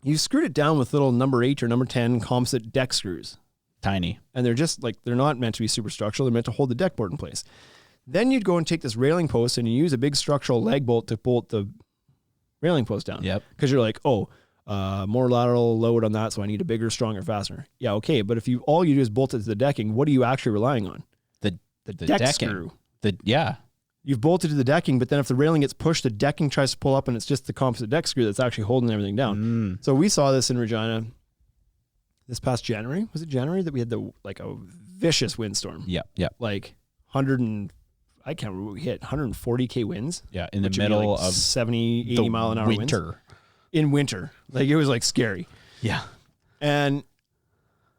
A: you screwed it down with little number 8 or number 10 composite deck screws.
C: Tiny.
A: And they're just like, they're not meant to be super structural. They're meant to hold the deck board in place. Then you'd go and take this railing post and you use a big structural leg bolt to bolt the railing post down.
C: Yep.
A: Because you're like, more lateral load on that, so I need a bigger, stronger fastener. Yeah, okay. But if all you do is bolt it to the decking, what are you actually relying on?
C: The
A: deck
C: decking.
A: screw. You've bolted to the decking, but then if the railing gets pushed, the decking tries to pull up, and it's just the composite deck screw that's actually holding everything down. So we saw this in Regina this past January. Was it January that we had a vicious windstorm?
C: Yeah. Yeah.
A: Like I can't remember what we hit, 140K winds.
C: Yeah. In the
A: which would be
C: middle
A: like
C: of
A: 70, 80 mile an hour winds.
C: winter.
A: In winter. Like it was like scary.
C: Yeah.
A: And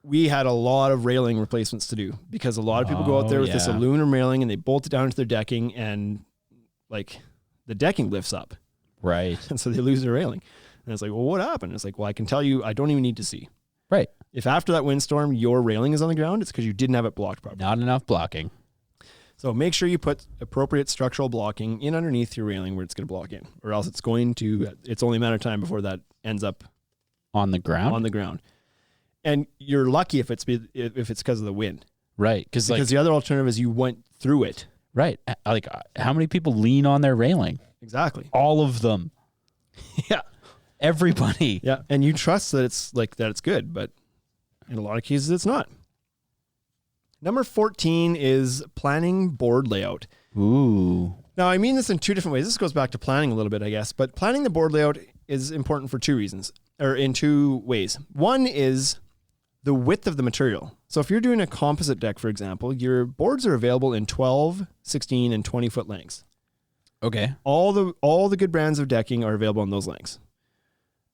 A: we had a lot of railing replacements to do because a lot of people go out there with this
C: yeah.
A: aluminum railing and they bolt it down into their decking and like the decking lifts up.
C: Right.
A: And so they lose their railing. And it's like, well, what happened? It's like, well, I can tell you, I don't even need to see.
C: Right.
A: If after that windstorm, your railing is on the ground, it's because you didn't have it blocked properly.
C: Not enough blocking.
A: So make sure you put appropriate structural blocking in underneath your railing where it's going to block in, or else it's only a matter of time before that ends up
C: On the ground?
A: on the ground. And you're lucky if it's because of the wind.
C: Right. Because
A: The other alternative is you went through it.
C: right. Like, how many people lean on their railing?
A: Exactly.
C: All of them.
A: Yeah.
C: Everybody.
A: Yeah. And you trust that it's good, but in a lot of cases it's not. Number 14 is planning board layout.
C: Ooh.
A: Now, I mean this in two different ways. This goes back to planning a little bit, I guess, but planning the board layout is important for in two ways. One is the width of the material. So if you're doing a composite deck, for example, your boards are available in 12, 16, and 20 foot lengths.
C: Okay.
A: All the good brands of decking are available in those lengths.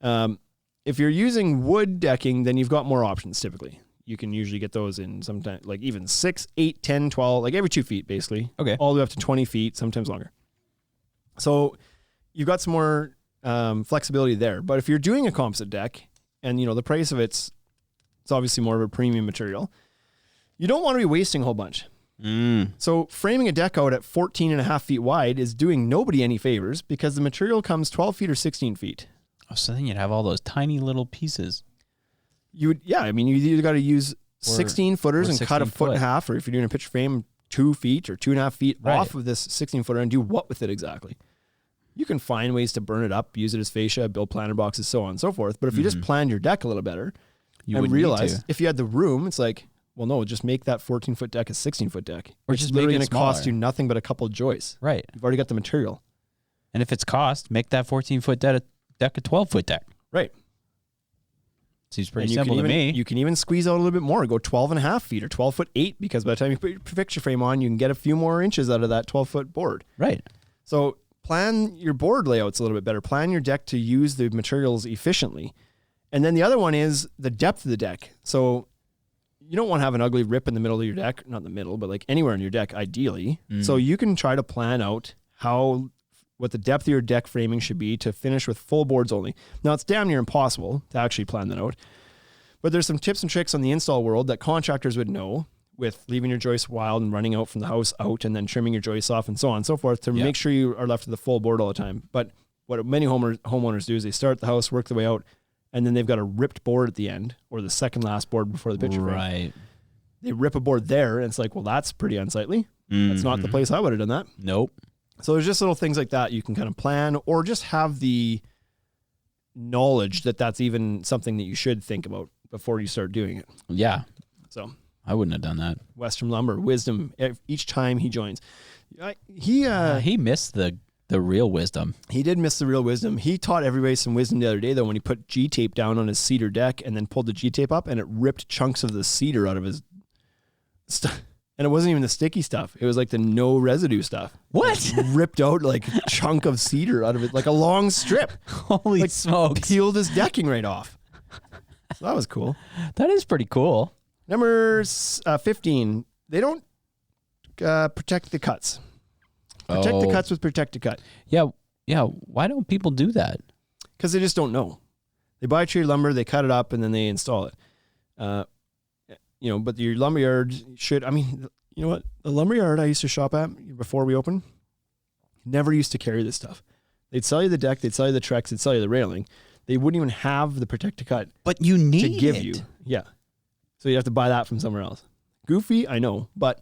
A: If you're using wood decking, then you've got more options typically. You can usually get those in sometimes like even 6, 8, 10, 12, like every 2 feet basically.
C: Okay.
A: All the way up to 20 feet, sometimes longer. So you've got some more flexibility there. But if you're doing a composite deck and the price of it's obviously more of a premium material, you don't want to be wasting a whole bunch. So framing a deck out at 14.5 feet wide is doing nobody any favors because the material comes 12 feet or 16 feet.
C: Oh, so then you'd have all those tiny little pieces.
A: You either got to use 16 footers and cut a
C: 16
A: foot and a half, or if you're doing a picture frame, 2 feet or 2.5 feet off of this 16 footer and do what with it exactly? You can find ways to burn it up, use it as fascia, build planter boxes, so on and so forth. But if you just planned your deck a little better and realized if you had the room, it's like, well, no, just make that 14-foot deck a 16-foot deck.
C: Or
A: it's
C: just
A: literally
C: make it
A: going to cost
C: smaller.
A: you nothing but a couple of joists.
C: Right.
A: You've already got the material.
C: And if it's cost, make that 14-foot deck a 12-foot deck.
A: Right.
C: Seems pretty
A: And
C: simple to me.
A: You can even squeeze out a little bit more, go 12.5 feet or 12'8", because by the time you put your picture frame on, you can get a few more inches out of that 12-foot board.
C: Right.
A: So plan your board layouts a little bit better. Plan your deck to use the materials efficiently. And then the other one is the depth of the deck. So you don't want to have an ugly rip in the middle of your deck, not in the middle, but like anywhere in your deck, ideally. So you can try to plan out what the depth of your deck framing should be to finish with full boards only. Now, it's damn near impossible to actually plan that out, but there's some tips and tricks on the install world that contractors would know with leaving your joists wild and running out from the house out and then trimming your joists off and so on and so forth to make sure you are left with the full board all the time. But what many homeowners do is they start the house, work their way out, and then they've got a ripped board at the end or the second last board before the picture frame.
C: Right.
A: They rip a board there and it's like, well, that's pretty unsightly. That's not the place I would have done that.
C: Nope.
A: So there's just little things like that you can kind of plan or just have the knowledge that that's even something that you should think about before you start doing it.
C: Yeah.
A: So
C: I wouldn't have done that.
A: Western Lumber, wisdom, each time he joins. He
C: missed the real wisdom.
A: He did miss the real wisdom. He taught everybody some wisdom the other day, though, when he put G-tape down on his cedar deck and then pulled the G-tape up and it ripped chunks of the cedar out of his stuff. And it wasn't even the sticky stuff. It was like the no residue stuff.
C: What?
A: Ripped out like a chunk of cedar out of it, like a long strip.
C: Holy smokes.
A: Peeled his decking right off. So that was cool.
C: That is pretty cool.
A: Number 15, they don't protect the cuts. Protect the cuts with Protect to Cut.
C: Yeah. Yeah. Why don't people do that?
A: Because they just don't know. They buy treated lumber, they cut it up, and then they install it. But your lumberyard should, you know what? The lumberyard I used to shop at before we opened never used to carry this stuff. They'd sell you the deck, they'd sell you the Trex, they'd sell you the railing. They wouldn't even have the Protect to Cut
C: But you need
A: to give
C: it.
A: you. Yeah. So you have to buy that from somewhere else. Goofy, I know, but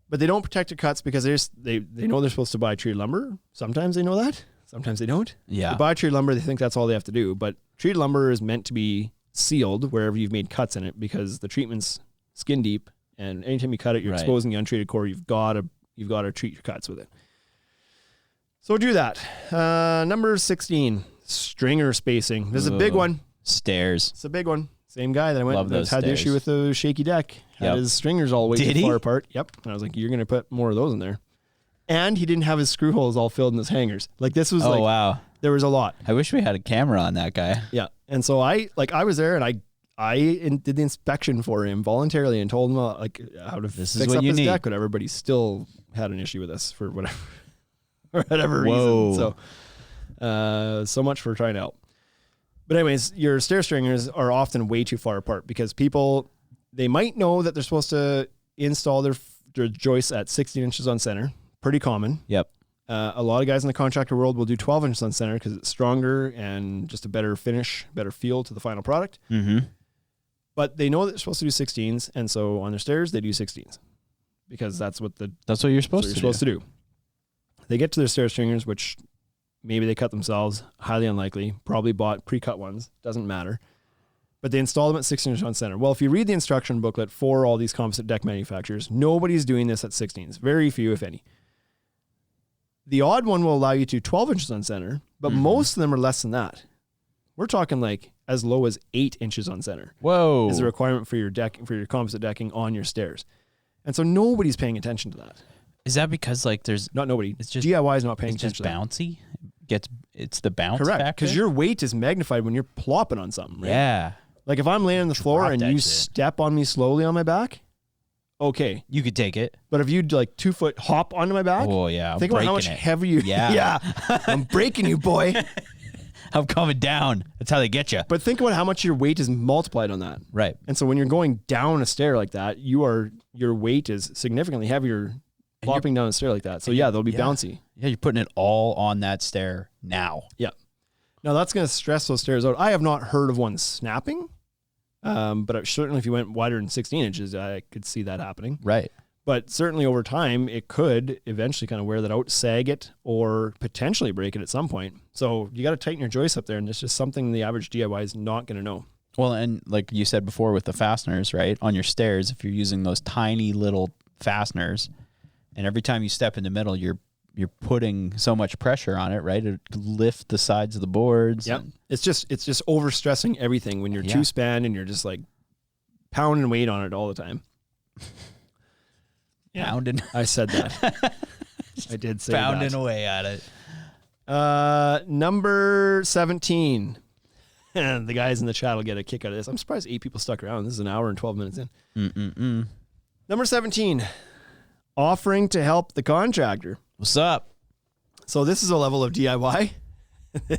A: they don't protect your cuts because they know they're supposed to buy treated lumber. Sometimes they know that. Sometimes they don't.
C: Yeah.
A: They buy treated lumber, they think that's all they have to do. But treated lumber is meant to be sealed wherever you've made cuts in it because the treatment's skin deep, and anytime you cut it, you're exposing the untreated core. You've got to treat your cuts with it. So do that. Number 16, stringer spacing. This is a big one.
C: Stairs.
A: It's a big one. Same guy that I went
C: Love those
A: had the issue with the shaky deck. Had
C: Yep.
A: his stringers all way
C: Did
A: too
C: he?
A: far apart. Yep. And I was like, you're going to put more of those in there. And he didn't have his screw holes all filled in his hangers. Like this was
C: wow.
A: there was a lot.
C: I wish we had a camera on that guy.
A: Yeah. And so I was there and I did the inspection for him voluntarily and told him how to
C: This is
A: fix
C: what
A: up
C: you
A: his
C: need.
A: deck, whatever, but he still had an issue with us for whatever, for whatever
C: Whoa.
A: reason. So, so much for trying to help. But anyways, your stair stringers are often way too far apart because people, they might know that they're supposed to install their joists at 16 inches on center. Pretty common.
C: Yep.
A: A lot of guys in the contractor world will do 12 inches on center because it's stronger and just a better finish, better feel to the final product.
C: Mm-hmm.
A: But they know that they're supposed to do 16s, and so on their stairs they do 16s because that's what
C: That's what you're supposed
A: to do. They get to their stair stringers, which maybe they cut themselves, highly unlikely. Probably bought pre-cut ones, doesn't matter. But they install them at 16 inches on center. Well, if you read the instruction booklet for all these composite deck manufacturers, nobody's doing this at 16s. Very few, if any. The odd one will allow you to 12 inches on center, but most of them are less than that. We're talking like as low as 8 inches on center.
C: Whoa.
A: Is a requirement for your deck, for your composite decking on your stairs. And so nobody's paying attention to that.
C: Is that because like there's
A: Not nobody.
C: It's just-
A: DIY is not paying
C: it's just
A: attention to
C: bouncy? It's the bounce
A: that. Correct.
C: factor?
A: Because your weight is magnified when you're plopping on something, right?
C: Yeah.
A: Like if I'm laying on the floor
C: Drop
A: and
C: that
A: you
C: shit.
A: step on me slowly on my back, okay.
C: You could take it.
A: But if you like 2 foot hop onto my back,
C: Oh yeah. I'm
A: think about how much
C: breaking it.
A: heavier you
C: Yeah.
A: I'm breaking you, boy.
C: I'm coming down. That's how they get you.
A: But think about how much your weight is multiplied on that.
C: Right.
A: And so when you're going down a stair like that, your weight is significantly heavier flopping down a stair like that. So yeah, they'll be bouncy.
C: Yeah, you're putting it all on that stair now.
A: Yeah. Now that's going to stress those stairs out. I have not heard of one snapping, but certainly if you went wider than 16 inches, I could see that happening.
C: Right.
A: But certainly over time, it could eventually kind of wear that out, sag it, or potentially break it at some point. So you got to tighten your joists up there, and it's just something the average DIY is not going to know.
C: Well, and like you said before with the fasteners, right? On your stairs, if you're using those tiny little fasteners, and every time you step in the middle, you're putting so much pressure on it, right? It lift the sides of the boards.
A: Yep.
C: and-
A: It's just overstressing everything when you're
C: Yeah.
A: two span and you're just like pounding weight on it all the time. Yeah.
C: Pounding,
A: I said that. I did say
C: pounding
A: that.
C: away at it.
A: Number 17. And the guys in the chat will get a kick out of this. I'm surprised 8 people stuck around. This is an hour and 12 minutes in. Number 17. Offering to help the contractor.
C: What's up?
A: So this is a level of DIY.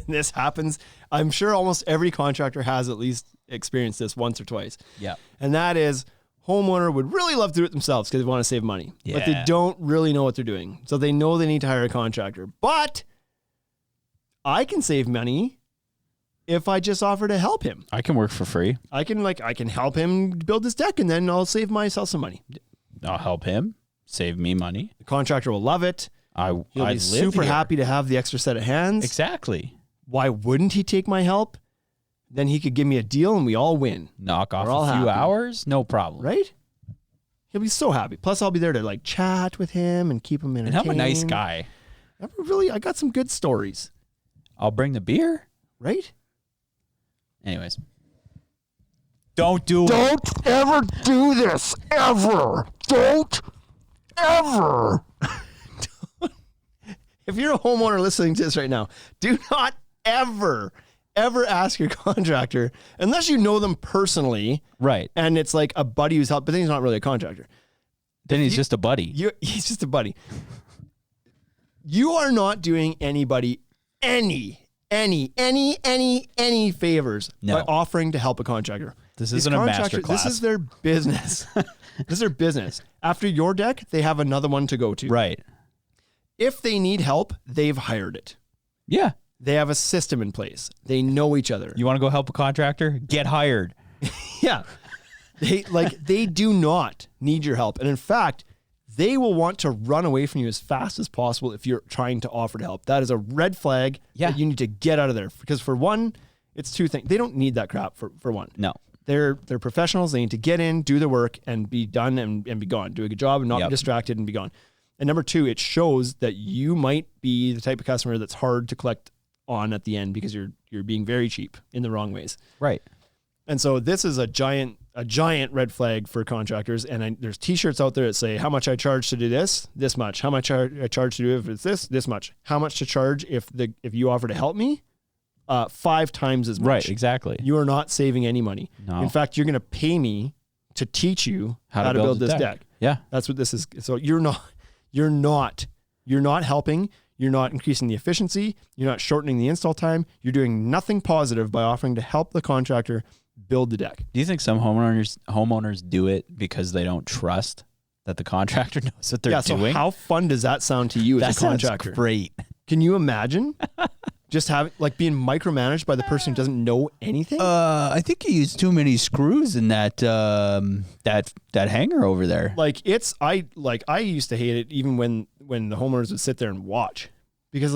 A: This happens. I'm sure almost every contractor has at least experienced this once or twice.
C: Yeah.
A: And that is homeowner would really love to do it themselves because they want to save money. But they
C: Yeah.
A: don't really know what they're doing. So they know they need to hire a contractor. But I can save money if I just offer to help him.
C: I can work for free.
A: I can help him build his deck and then I'll save myself some money.
C: I'll help him. Save me money.
A: The contractor will love it. He'll be super happy to have the extra set of hands.
C: Exactly.
A: Why wouldn't he take my help? Then he could give me a deal and we all win,
C: Knock off
A: We're all
C: a few
A: happy.
C: hours, no problem.
A: right? He'll be so happy. Plus, I'll be there to like chat with him and keep him
C: And
A: entertained.
C: I'm a nice guy.
A: I got some good stories,
C: I'll bring the beer.
A: right?
C: Anyways. Don't do it.
A: Don't ever do this, ever. Don't ever. If you're a homeowner listening to this right now, do not ever ask your contractor, unless you know them personally,
C: Right.
A: and it's like a buddy who's helped, but then he's not really a contractor.
C: Then he's just a buddy.
A: He's just a buddy. You are not doing anybody any favors
C: No.
A: by offering to help a contractor.
C: This
A: These
C: isn't a
A: contractors-
C: master
A: This
C: class.
A: is their business. This is their business. After your deck, they have another one to go to.
C: Right.
A: If they need help, they've hired it.
C: Yeah.
A: They have a system in place. They know each other.
C: You want to go help a contractor? Get hired.
A: Yeah. They do not need your help. And in fact, they will want to run away from you as fast as possible if you're trying to offer to help. That is a red flag
C: Yeah.
A: that you need to get out of there. Because for one, it's two things. They don't need that crap for one.
C: No.
A: They're professionals. They need to get in, do their work, and be done and be gone. Do a good job and not
C: Yep.
A: be distracted and be gone. And number two, it shows that you might be the type of customer that's hard to collect on at the end because you're being very cheap in the wrong ways.
C: Right.
A: And so this is a giant red flag for contractors. And there's T-shirts out there that say how much I charge to do this much. How much I charge to do if it's this much. How much to charge if you offer to help me, 5 times as much.
C: Right, exactly.
A: You are not saving any money.
C: No.
A: In fact, you're going to pay me to teach you how to build this deck.
C: Yeah,
A: that's what this is. So you're not helping. You're not increasing the efficiency. You're not shortening the install time. You're doing nothing positive by offering to help the contractor build the deck.
C: Do you think some homeowners do it because they don't trust that the contractor knows what they're doing?
A: So how fun does that sound to you as a contractor?
C: Sounds great.
A: Can you imagine just having being micromanaged by the person who doesn't know anything?
C: I think you used too many screws in that hanger over there.
A: I used to hate it even when the homeowners would sit there and watch, because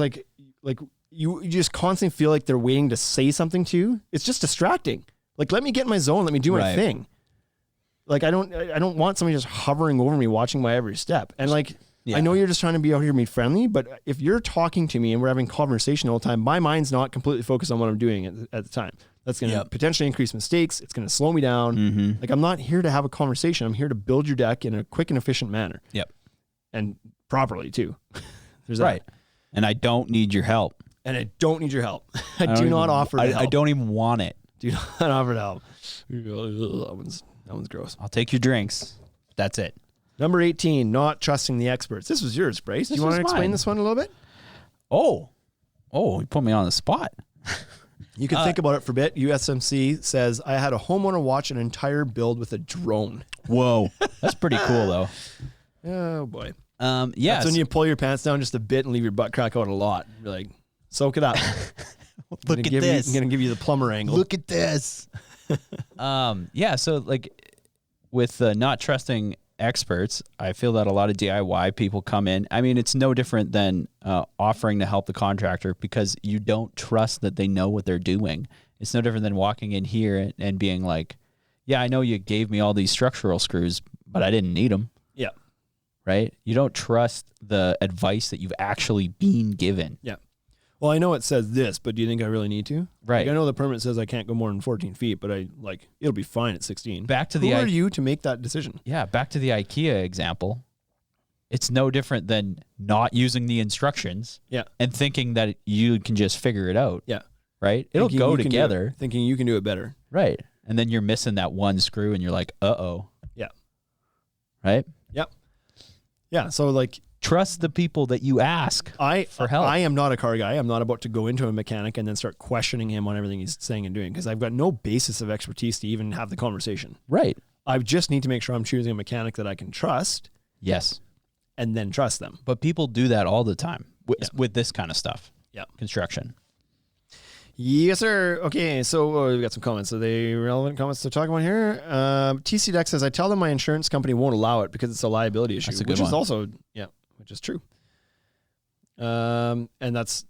A: you just constantly feel like they're waiting to say something to you. It's just distracting. Let me get in my zone. Let me do my thing. I don't want somebody just hovering over me, watching my every step. And I know you're just trying to be out here and be friendly, but if you're talking to me and we're having conversation all the time, my mind's not completely focused on what I'm doing at the time. That's going to potentially increase mistakes. It's going to slow me down.
C: Mm-hmm.
A: I'm not here to have a conversation. I'm here to build your deck in a quick and efficient manner.
C: Yep.
A: And properly too. There's
C: right. That. And I don't need your help.
A: I do not offer to help.
C: I don't even want it.
A: Do not offer to help. That one's gross.
C: I'll take your drinks. That's it.
A: Number 18, not trusting the experts. This was yours, Bryce. Do you want to explain this one a little bit?
C: Oh, you put me on the spot.
A: You can think about it for a bit. USMC says, I had a homeowner watch an entire build with a drone.
C: Whoa. That's pretty cool, though.
A: Oh, boy.
C: Yeah.
A: That's when you pull your pants down just a bit and leave your butt crack out a lot. You're like, soak it up.
C: Look at this.
A: I'm going to give you the plumber angle.
C: Look at this. Yeah, so with not trusting experts, I feel that a lot of DIY people come in. I mean, it's no different than offering to help the contractor because you don't trust that they know what they're doing. It's no different than walking in here and being like, yeah, I know you gave me all these structural screws, but I didn't need them.
A: Yeah.
C: Right? You don't trust the advice that you've actually been given.
A: Yeah. Well, I know it says this, but do you think I really need to?
C: Right.
A: I know the permit says I can't go more than 14 feet, but it'll be fine at 16. Who are you to make that decision?
C: Yeah, back to the IKEA example. It's no different than not using the instructions and thinking that you can just figure it out.
A: Yeah.
C: Right? It'll go together.
A: Thinking you can do it better.
C: Right. And then you're missing that one screw and you're like, uh-oh.
A: Yeah.
C: Right?
A: Yep. Yeah, so
C: trust the people that you ask for help.
A: I am not a car guy. I'm not about to go into a mechanic and then start questioning him on everything he's saying and doing because I've got no basis of expertise to even have the conversation.
C: Right.
A: I just need to make sure I'm choosing a mechanic that I can trust.
C: Yes.
A: And then trust them.
C: But people do that all the time with this kind of stuff.
A: Yeah.
C: Construction.
A: Yes, sir. Okay, so we've got some comments. Are they relevant comments to talk about here? TC Deck says, I tell them my insurance company won't allow it because it's a liability issue.
C: That's a good
A: which
C: one.
A: Is also, which is true. And that's,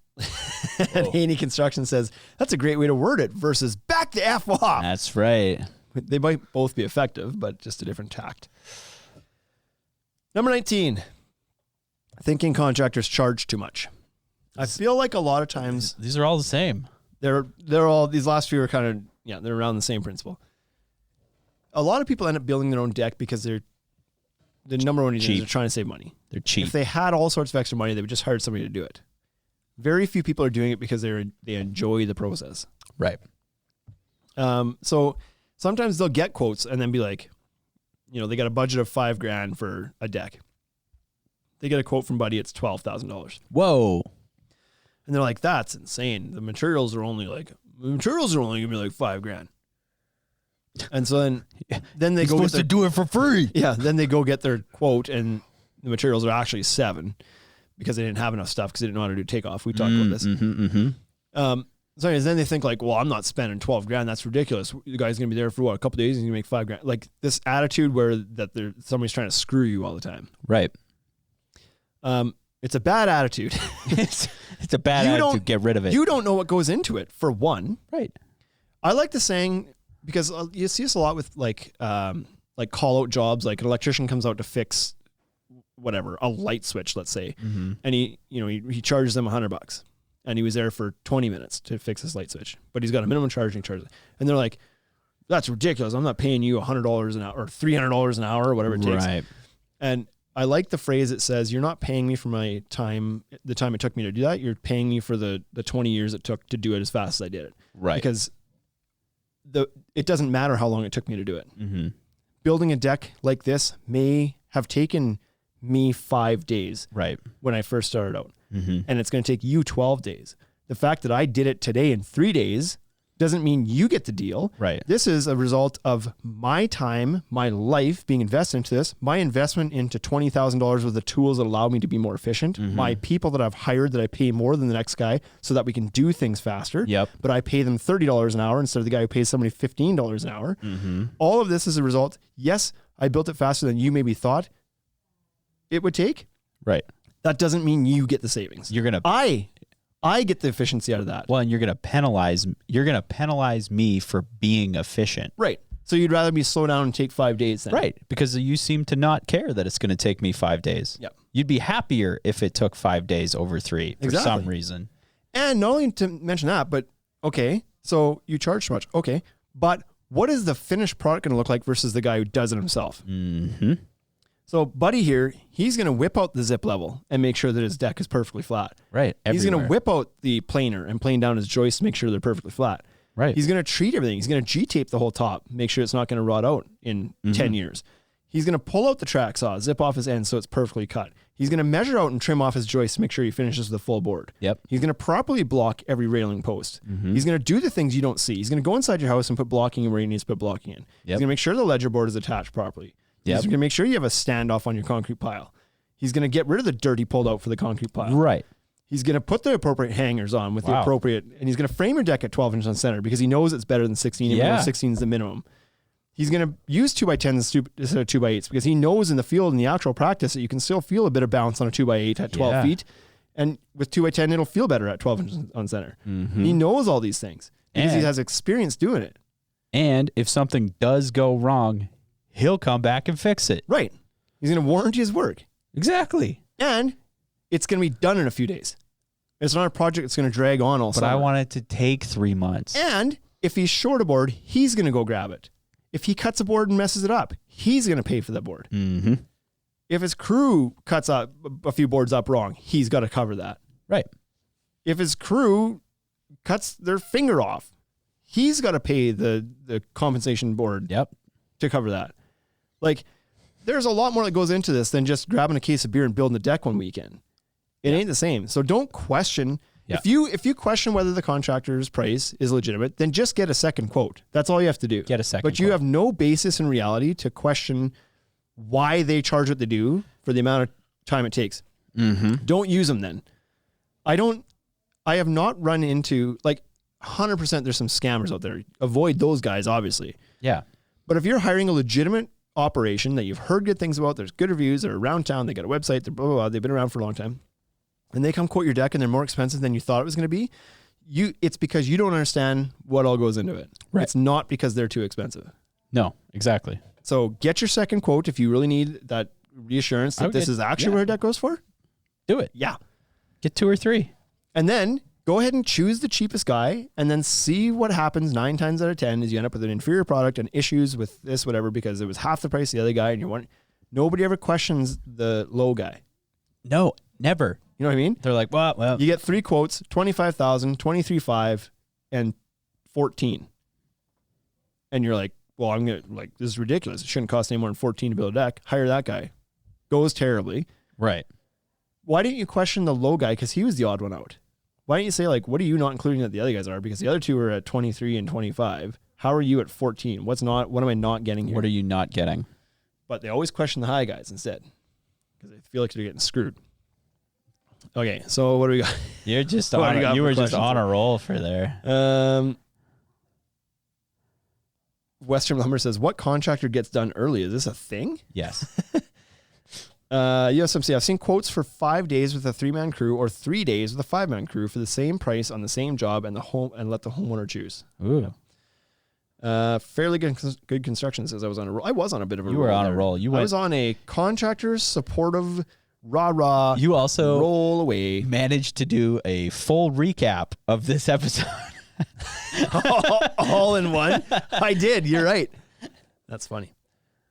A: and Haney Construction says, that's a great way to word it versus back the F off.
C: That's right.
A: They might both be effective, but just a different tact. Number 19, thinking contractors charge too much. I feel like a lot of times
C: these are all the same.
A: They're all, these last few are kind of, they're around the same principle. A lot of people end up building their own deck because the number one reason is they're trying to save money.
C: They're cheap.
A: If they had all sorts of extra money, they would just hire somebody to do it. Very few people are doing it because they enjoy the process.
C: Right.
A: So sometimes they'll get quotes and then be like, they got a budget of $5,000 for a deck. They get a quote from Buddy, it's $12,000.
C: Whoa.
A: And they're like, that's insane. The materials are only going to be like $5,000. And so then they go
C: supposed to do it for free.
A: Yeah. Then they go get their quote and the materials are actually $7,000 because they didn't have enough stuff because they didn't know how to do takeoff. We talked about this. So anyways, then they think well, I'm not spending $12,000. That's ridiculous. The guy's going to be there for a couple of days and he's going to make $5,000. Like this attitude where somebody's trying to screw you all the time.
C: Right.
A: It's a bad attitude.
C: It's a bad attitude. Get rid of it.
A: You don't know what goes into it, for one.
C: Right.
A: I like the saying because you see this a lot with call out jobs. Like an electrician comes out to fix whatever, a light switch, let's say, and he charges them $100, and he was there for 20 minutes to fix this light switch, but he's got a minimum charge and he charges, and they're like, that's ridiculous. I'm not paying you $100 an hour or $300 an hour or whatever it takes.
C: Right.
A: And I like the phrase that says, you're not paying me for my time, the time it took me to do that. You're paying me for the 20 years it took to do it as fast as I did it.
C: Right.
A: Because it doesn't matter how long it took me to do it.
C: Mm-hmm.
A: Building a deck like this may have taken me 5 days
C: Right.
A: when I first started out.
C: Mm-hmm.
A: And it's going to take you 12 days. The fact that I did it today in 3 days doesn't mean you get the deal.
C: Right.
A: This is a result of my time, my life being invested into this, my investment into $20,000 worth of tools that allow me to be more efficient, my people that I've hired that I pay more than the next guy so that we can do things faster.
C: Yep.
A: But I pay them $30 an hour instead of the guy who pays somebody $15 an hour. All of this is a result. Yes, I built it faster than you maybe thought it would take.
C: Right.
A: That doesn't mean you get the savings.
C: You're gonna
A: I get the efficiency out of that.
C: Well, and you're gonna penalize me for being efficient.
A: Right. So you'd rather me slow down and take 5 days then.
C: Right. Because you seem to not care that it's gonna take me 5 days.
A: Yep.
C: You'd be happier if it took 5 days over 3 for
A: Exactly.
C: some reason.
A: And not only to mention that, but okay, so you charge so much. Okay. But what is the finished product going to look like versus the guy who does it himself?
C: Mm-hmm.
A: So Buddy here, he's going to whip out the zip level and make sure that his deck is perfectly flat.
C: Right.
A: He's going to
C: Everywhere.
A: whip out the planer and plane down his joists to make sure they're perfectly flat.
C: Right.
A: He's going to treat everything. He's going to G-tape the whole top, make sure it's not going to rot out in 10 years. He's going to pull out the track saw, zip off his ends so it's perfectly cut. He's going to measure out and trim off his joists to make sure he finishes the full board.
C: Yep.
A: He's going to properly block every railing post. He's going to do the things you don't see. He's going to go inside your house and put blocking in where he needs to put blocking in. He's going to make sure the ledger board is attached properly.
C: Yep.
A: He's going to make sure you have a standoff on your concrete pile. He's going to get rid of the dirt he pulled out for the concrete pile.
C: Right.
A: He's going to put the appropriate hangers on with the
C: Wow.
A: appropriate, and he's going to frame your deck at 12 inches on center because he knows it's better than 16, even
C: Yeah.
A: though 16 is the minimum. He's going to use 2x10s instead of 2x8s because he knows in the field, in the actual practice, that you can still feel a bit of bounce on a 2x8 at 12
C: Yeah.
A: feet. And with 2x10, it'll feel better at 12 inches on center. He knows all these things because he
C: And-
A: has experience doing it.
C: And if something does go wrong, he'll come back and fix it.
A: Right. He's going to warranty his work.
C: Exactly.
A: And it's going to be done in a few days. It's not a project that's going to drag on all
C: But
A: summer.
C: I want it to take 3 months.
A: And if he's short a board, he's going to go grab it. If he cuts a board and messes it up, he's going to pay for that board.
C: Mm-hmm.
A: If his crew cuts up a few boards up wrong, he's got to cover that.
C: Right.
A: If his crew cuts their finger off, he's got to pay the compensation board
C: Yep.
A: to cover that. Like, there's a lot more that goes into this than just grabbing a case of beer and building a deck one weekend. It ain't the same. So don't question.
C: Yeah.
A: If you question whether the contractor's price is legitimate, then just get a second quote. That's all you have to do.
C: Get a second
A: But you
C: quote.
A: have no basis in reality to question why they charge what they do for the amount of time it takes.
C: Mm-hmm.
A: Don't use them then. I have not run into, like, 100% there's some scammers out there. Avoid those guys, obviously.
C: Yeah.
A: But if you're hiring a legitimate operation that you've heard good things about, there's good reviews, they're around town, they got a website, they're blah, blah, blah, they've been around for a long time, and they come quote your deck and they're more expensive than you thought it was going to be, it's because you don't understand what all goes into it.
C: Right.
A: It's not because they're too expensive.
C: No, exactly.
A: So get your second quote if you really need that reassurance that this is actually what your deck goes for.
C: Do it.
A: Yeah.
C: Get 2 or 3.
A: And then go ahead and choose the cheapest guy and then see what happens 9 times out of 10 is you end up with an inferior product and issues with this, whatever, because it was half the price of the other guy and nobody ever questions the low guy.
C: No, never.
A: You know what I mean?
C: They're like, well,
A: You get 3 quotes, 25,000, 23,500, and 14. And you're like, well, I'm going to, this is ridiculous. It shouldn't cost any more than 14 to build a deck. Hire that guy. Goes terribly.
C: right.
A: Why didn't you question the low guy? Because he was the odd one out. Why don't you say, what are you not including that the other guys are? Because the other two are at 23 and 25. How are you at 14? What am I not getting here?
C: What are you not getting?
A: But they always question the high guys instead. Because they feel like they're getting screwed. Okay, so what do we got?
C: You're just
A: What do you
C: on.
A: got
C: You
A: for
C: were just
A: questions
C: on
A: there?
C: a roll for there.
A: Western Lumber says, what contractor gets done early? Is this a thing?
C: Yes.
A: USMC, I've seen quotes for 5 days with a 3-man crew or 3 days with a 5-man crew for the same price on the same job and let the homeowner choose.
C: Ooh.
A: Fairly good construction says I was on a roll. I was on a bit of a roll.
C: You were on a
A: there.
C: roll.
A: I was on a contractor supportive rah-rah
C: You also
A: roll away.
C: managed to do a full recap of this episode.
A: All in one. I did. You're right. That's funny.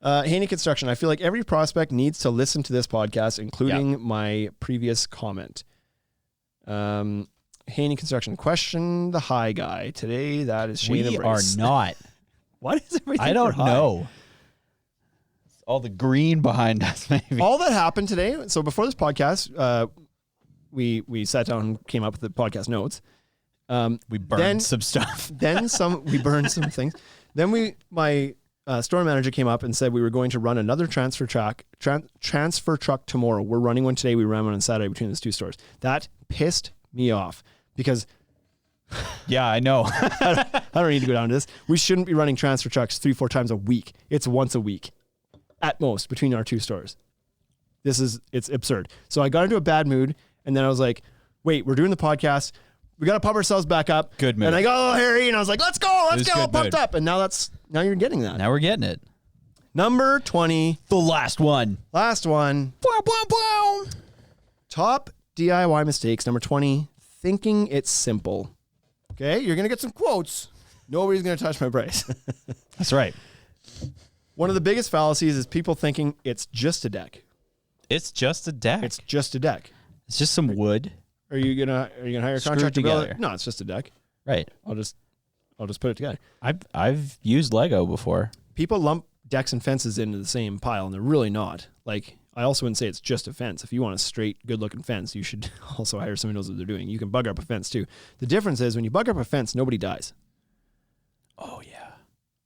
A: Haney Construction. I feel like every prospect needs to listen to this podcast, including my previous comment. Haney Construction. Question the high guy. Today, that is Shane
C: We
A: Embrace.
C: are not.
A: What is everything?
C: I don't
A: for high?
C: know. It's all the green behind us, maybe.
A: All that happened today. So before this podcast, we sat down and came up with the podcast notes.
C: We burned some stuff.
A: Then we burned some things. Then my store manager came up and said we were going to run another transfer truck tomorrow. We're running one today. We ran one on Saturday between those two stores. That pissed me off because
C: Yeah, I know.
A: I don't need to go down to this. We shouldn't be running transfer trucks 3-4 times a week. It's once a week at most between our two stores. It's absurd. So I got into a bad mood and then I was like, wait, we're doing the podcast. We got to pump ourselves back up.
C: Good mood.
A: And I got a little hairy and I was like, let's go. Let's get all pumped
C: mood.
A: up. And now you're getting that.
C: Now we're getting it.
A: Number 20.
C: The last one.
A: Last one.
C: Bow, bow, bow.
A: Top DIY mistakes. Number 20. Thinking it's simple. Okay. You're going to get some quotes. Nobody's going to touch my price.
C: That's right.
A: One of the biggest fallacies is people thinking it's just a deck.
C: It's just a deck.
A: It's just a deck.
C: It's just some wood.
A: Are you gonna hire a
C: Screwed
A: contractor to build
C: together.
A: it? No, it's just a deck.
C: Right.
A: I'll just put it together.
C: I've used Lego before.
A: People lump decks and fences into the same pile, and they're really not. Like, I also wouldn't say it's just a fence. If you want a straight, good-looking fence, you should also hire someone who knows what they're doing. You can bug up a fence too. The difference is when you bug up a fence, nobody dies,
C: Oh yeah.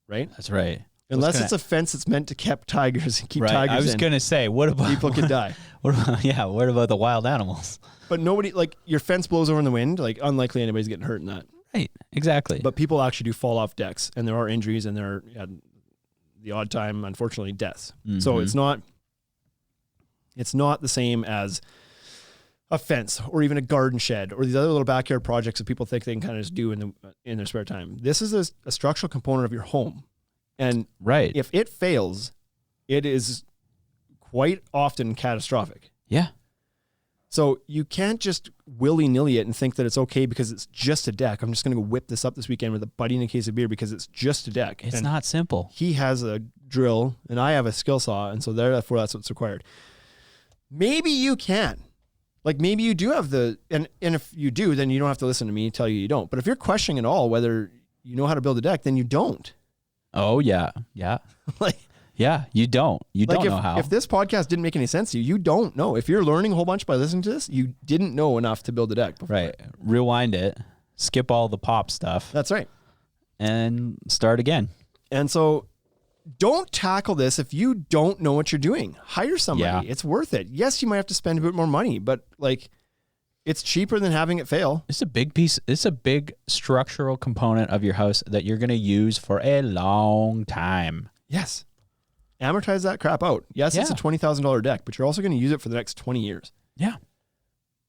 A: right?
C: That's right.
A: Unless it's a fence that's meant to keep tigers and keep
C: Right.
A: tigers
C: I was
A: in.
C: gonna say, what about
A: People can die.
C: What about the wild animals?
A: But nobody, like, your fence blows over in the wind, like, unlikely anybody's getting hurt in that.
C: Right. Exactly.
A: But people actually do fall off decks, and there are injuries, and there are the odd time, unfortunately, deaths. So it's not the same as a fence or even a garden shed or these other little backyard projects that people think they can kind of just do in their spare time. This is a structural component of your home, and
C: right.
A: if it fails, it is quite often catastrophic.
C: Yeah.
A: So you can't just willy-nilly it and think that it's okay because it's just a deck. I'm just going to go whip this up this weekend with a buddy and a case of beer because it's just a deck.
C: It's
A: And
C: not simple.
A: he has a drill and I have a skill saw, and so therefore that's what's required. Maybe you can. Like, maybe you do have and if you do, then you don't have to listen to me tell you don't. But if you're questioning at all whether you know how to build a deck, then you don't.
C: Oh yeah. Yeah.
A: Like,
C: Yeah. You don't. You
A: like
C: don't know how.
A: if this podcast didn't make any sense to you, you don't know. If you're learning a whole bunch by listening to this, you didn't know enough to build a deck before.
C: Right. Rewind it. Skip all the pop stuff.
A: That's right.
C: And start again.
A: And so don't tackle this if you don't know what you're doing. Hire somebody.
C: Yeah.
A: It's worth it. Yes, you might have to spend a bit more money, but like, it's cheaper than having it fail.
C: It's a big piece. It's a big structural component of your house that you're going to use for a long time.
A: Yes. Amortize that crap out. Yes, it's a
C: Yeah.
A: $20,000 deck, but you're also going to use it for the next 20 years.
C: Yeah.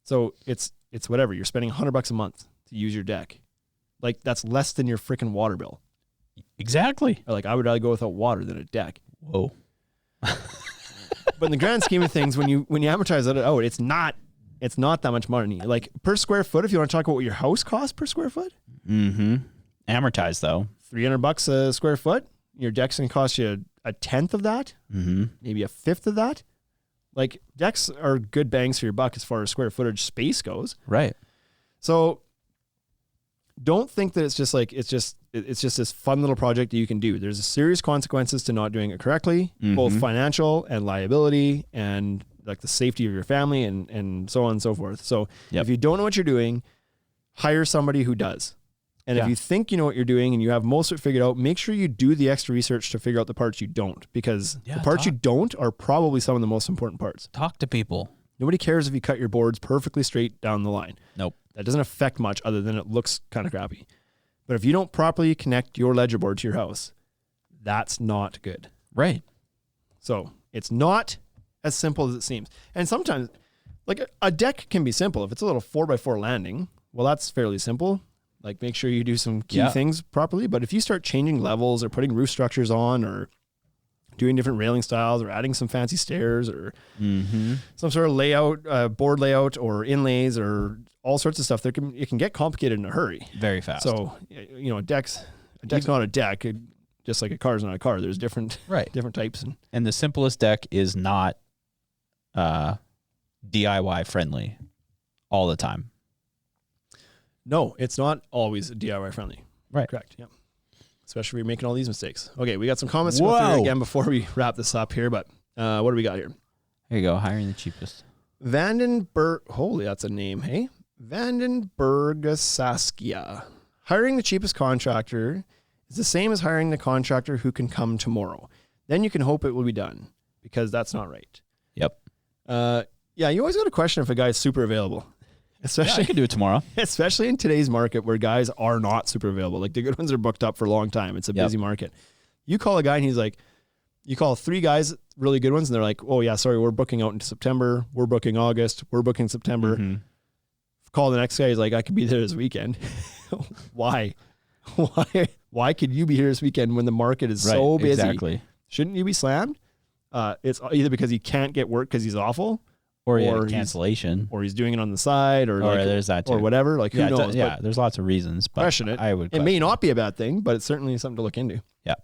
A: So it's whatever. You're spending $100 a month to use your deck. Like, that's less than your freaking water bill.
C: Exactly.
A: Or like, I would rather go without water than a deck.
C: Whoa.
A: But in the grand scheme of things, when you amortize it out, it's not that much money. Like, per square foot, if you want to talk about what your house costs per square foot,
C: Mm-hmm. Amortized though.
A: $300 a square foot. Your deck's going to cost you a tenth of that,
C: Mm-hmm.
A: maybe a fifth of that. Like, decks are good bangs for your buck as far as square footage space goes.
C: Right.
A: So don't think that it's just this fun little project that you can do. There's serious consequences to not doing it correctly, both financial and liability and like the safety of your family and so on and so forth. So
C: Yep.
A: if you don't know what you're doing, hire somebody who does. And
C: Yeah.
A: if you think you know what you're doing and you have most of it figured out, make sure you do the extra research to figure out the parts you don't, because
C: Yeah,
A: the parts you don't are probably some of the most important parts.
C: Talk to people.
A: Nobody cares if you cut your boards perfectly straight down the line.
C: Nope.
A: That doesn't affect much other than it looks kind of crappy. But if you don't properly connect your ledger board to your house, that's not good.
C: Right.
A: So it's not as simple as it seems. And sometimes, like, a deck can be simple. If it's a little 4x4 landing, well, that's fairly simple. Like, make sure you do some key things properly. But if you start changing levels or putting roof structures on or doing different railing styles or adding some fancy stairs or some sort of layout, board layout or inlays or all sorts of stuff. It can get complicated in a hurry.
C: Very fast.
A: So, a deck's not a deck. Just like a car's not a car. There's different types.
C: And the simplest deck is not DIY friendly all the time.
A: No, it's not always DIY friendly.
C: Right.
A: Correct. Yeah. Especially if you're making all these mistakes. Okay, we got some comments to go through again before we wrap this up here. But what do we got here?
C: Here you go. Hiring the cheapest.
A: Vandenberg. Holy, that's a name. Hey, Vandenberg Saskia. Hiring the cheapest contractor is the same as hiring the contractor who can come tomorrow. Then you can hope it will be done, because that's not right.
C: Yep.
A: Yeah, you always got to question if a guy's super available. Especially,
C: I could do it tomorrow.
A: Especially in today's market where guys are not super available. Like the good ones are booked up for a long time. It's a busy market. You call a guy and he's like, you call 3 guys, really good ones, and they're like, oh yeah, sorry, we're booking out into September. We're booking August. We're booking September.
C: Mm-hmm.
A: Call the next guy. He's like, I could be there this weekend. Why? Why could you be here this weekend when the market is so busy?
C: Exactly.
A: Shouldn't you be slammed? It's either because he can't get work because he's awful,
C: or cancellation,
A: or he's doing it on the side, or
C: there's that too.
A: or whatever. Like who knows?
C: There's lots of reasons. But
A: question it. It may not be a bad thing, but it's certainly something to look into.
C: Yeah.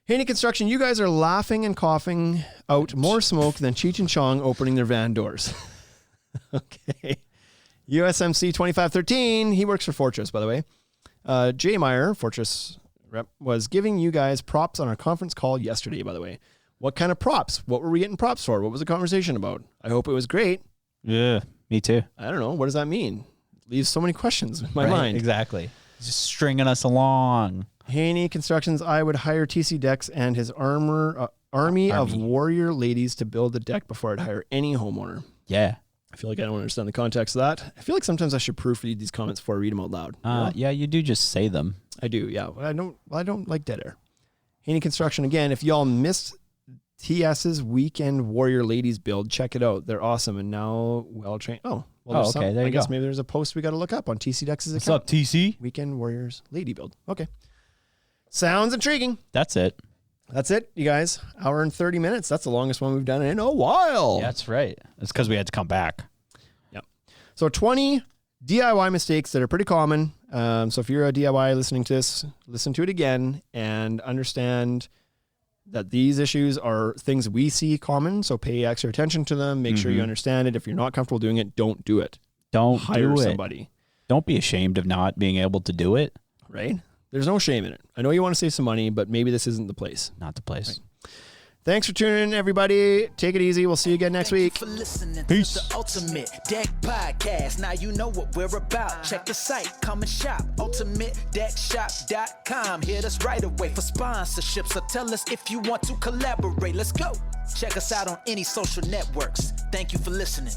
A: Haney Construction, you guys are laughing and coughing out more smoke than Cheech and Chong opening their van doors. Okay. USMC 2513. He works for Fortress, by the way. Jay Meyer, Fortress rep, was giving you guys props on our conference call yesterday, by the way. What kind of props? What were we getting props for? What was the conversation about? I hope it was great.
C: Yeah, me too.
A: I don't know. What does that mean? Leaves so many questions in my mind.
C: Exactly. Just stringing us along.
A: Haney Constructions, I would hire TC Decks and his army of warrior ladies to build the deck before I'd hire any homeowner.
C: Yeah.
A: I feel like I don't understand the context of that. I feel like sometimes I should proofread these comments before I read them out loud.
C: Yeah, you do just say them.
A: I do, yeah. I don't like dead air. Haney Construction, again, if y'all missed TS's Weekend Warrior Ladies build, check it out. They're awesome and now well-trained. Oh, well,
C: okay, there you go.
A: I guess maybe there's a post we got to look up on TC Decks' account.
C: What's up, TC?
A: Weekend Warriors Lady build. Okay. Sounds intriguing.
C: That's it.
A: That's it, you guys. Hour and 30 minutes. That's the longest one we've done in a while.
C: Yeah, that's right. It's because we had to come back.
A: Yep. So 20 DIY mistakes that are pretty common. So if you're a DIY listening to this, listen to it again and understand that these issues are things we see common. So pay extra attention to them. Make sure you understand it. If you're not comfortable doing it, don't do it.
C: Don't
A: hire
C: do it.
A: somebody.
C: Don't be ashamed of not being able to do it.
A: Right? There's no shame in it. I know you want to save some money, but maybe this isn't the place.
C: Not the place.
A: Right. Thanks for tuning in, everybody. Take it easy. We'll see you again next week.
B: For listening
C: Peace.
B: to the Ultimate Deck Podcast. Now you know what we're about. Check the site, come and shop. UltimateDeckShop.com. Hit us right away for sponsorships. So tell us if you want to collaborate. Let's go. Check us out on any social networks. Thank you for listening.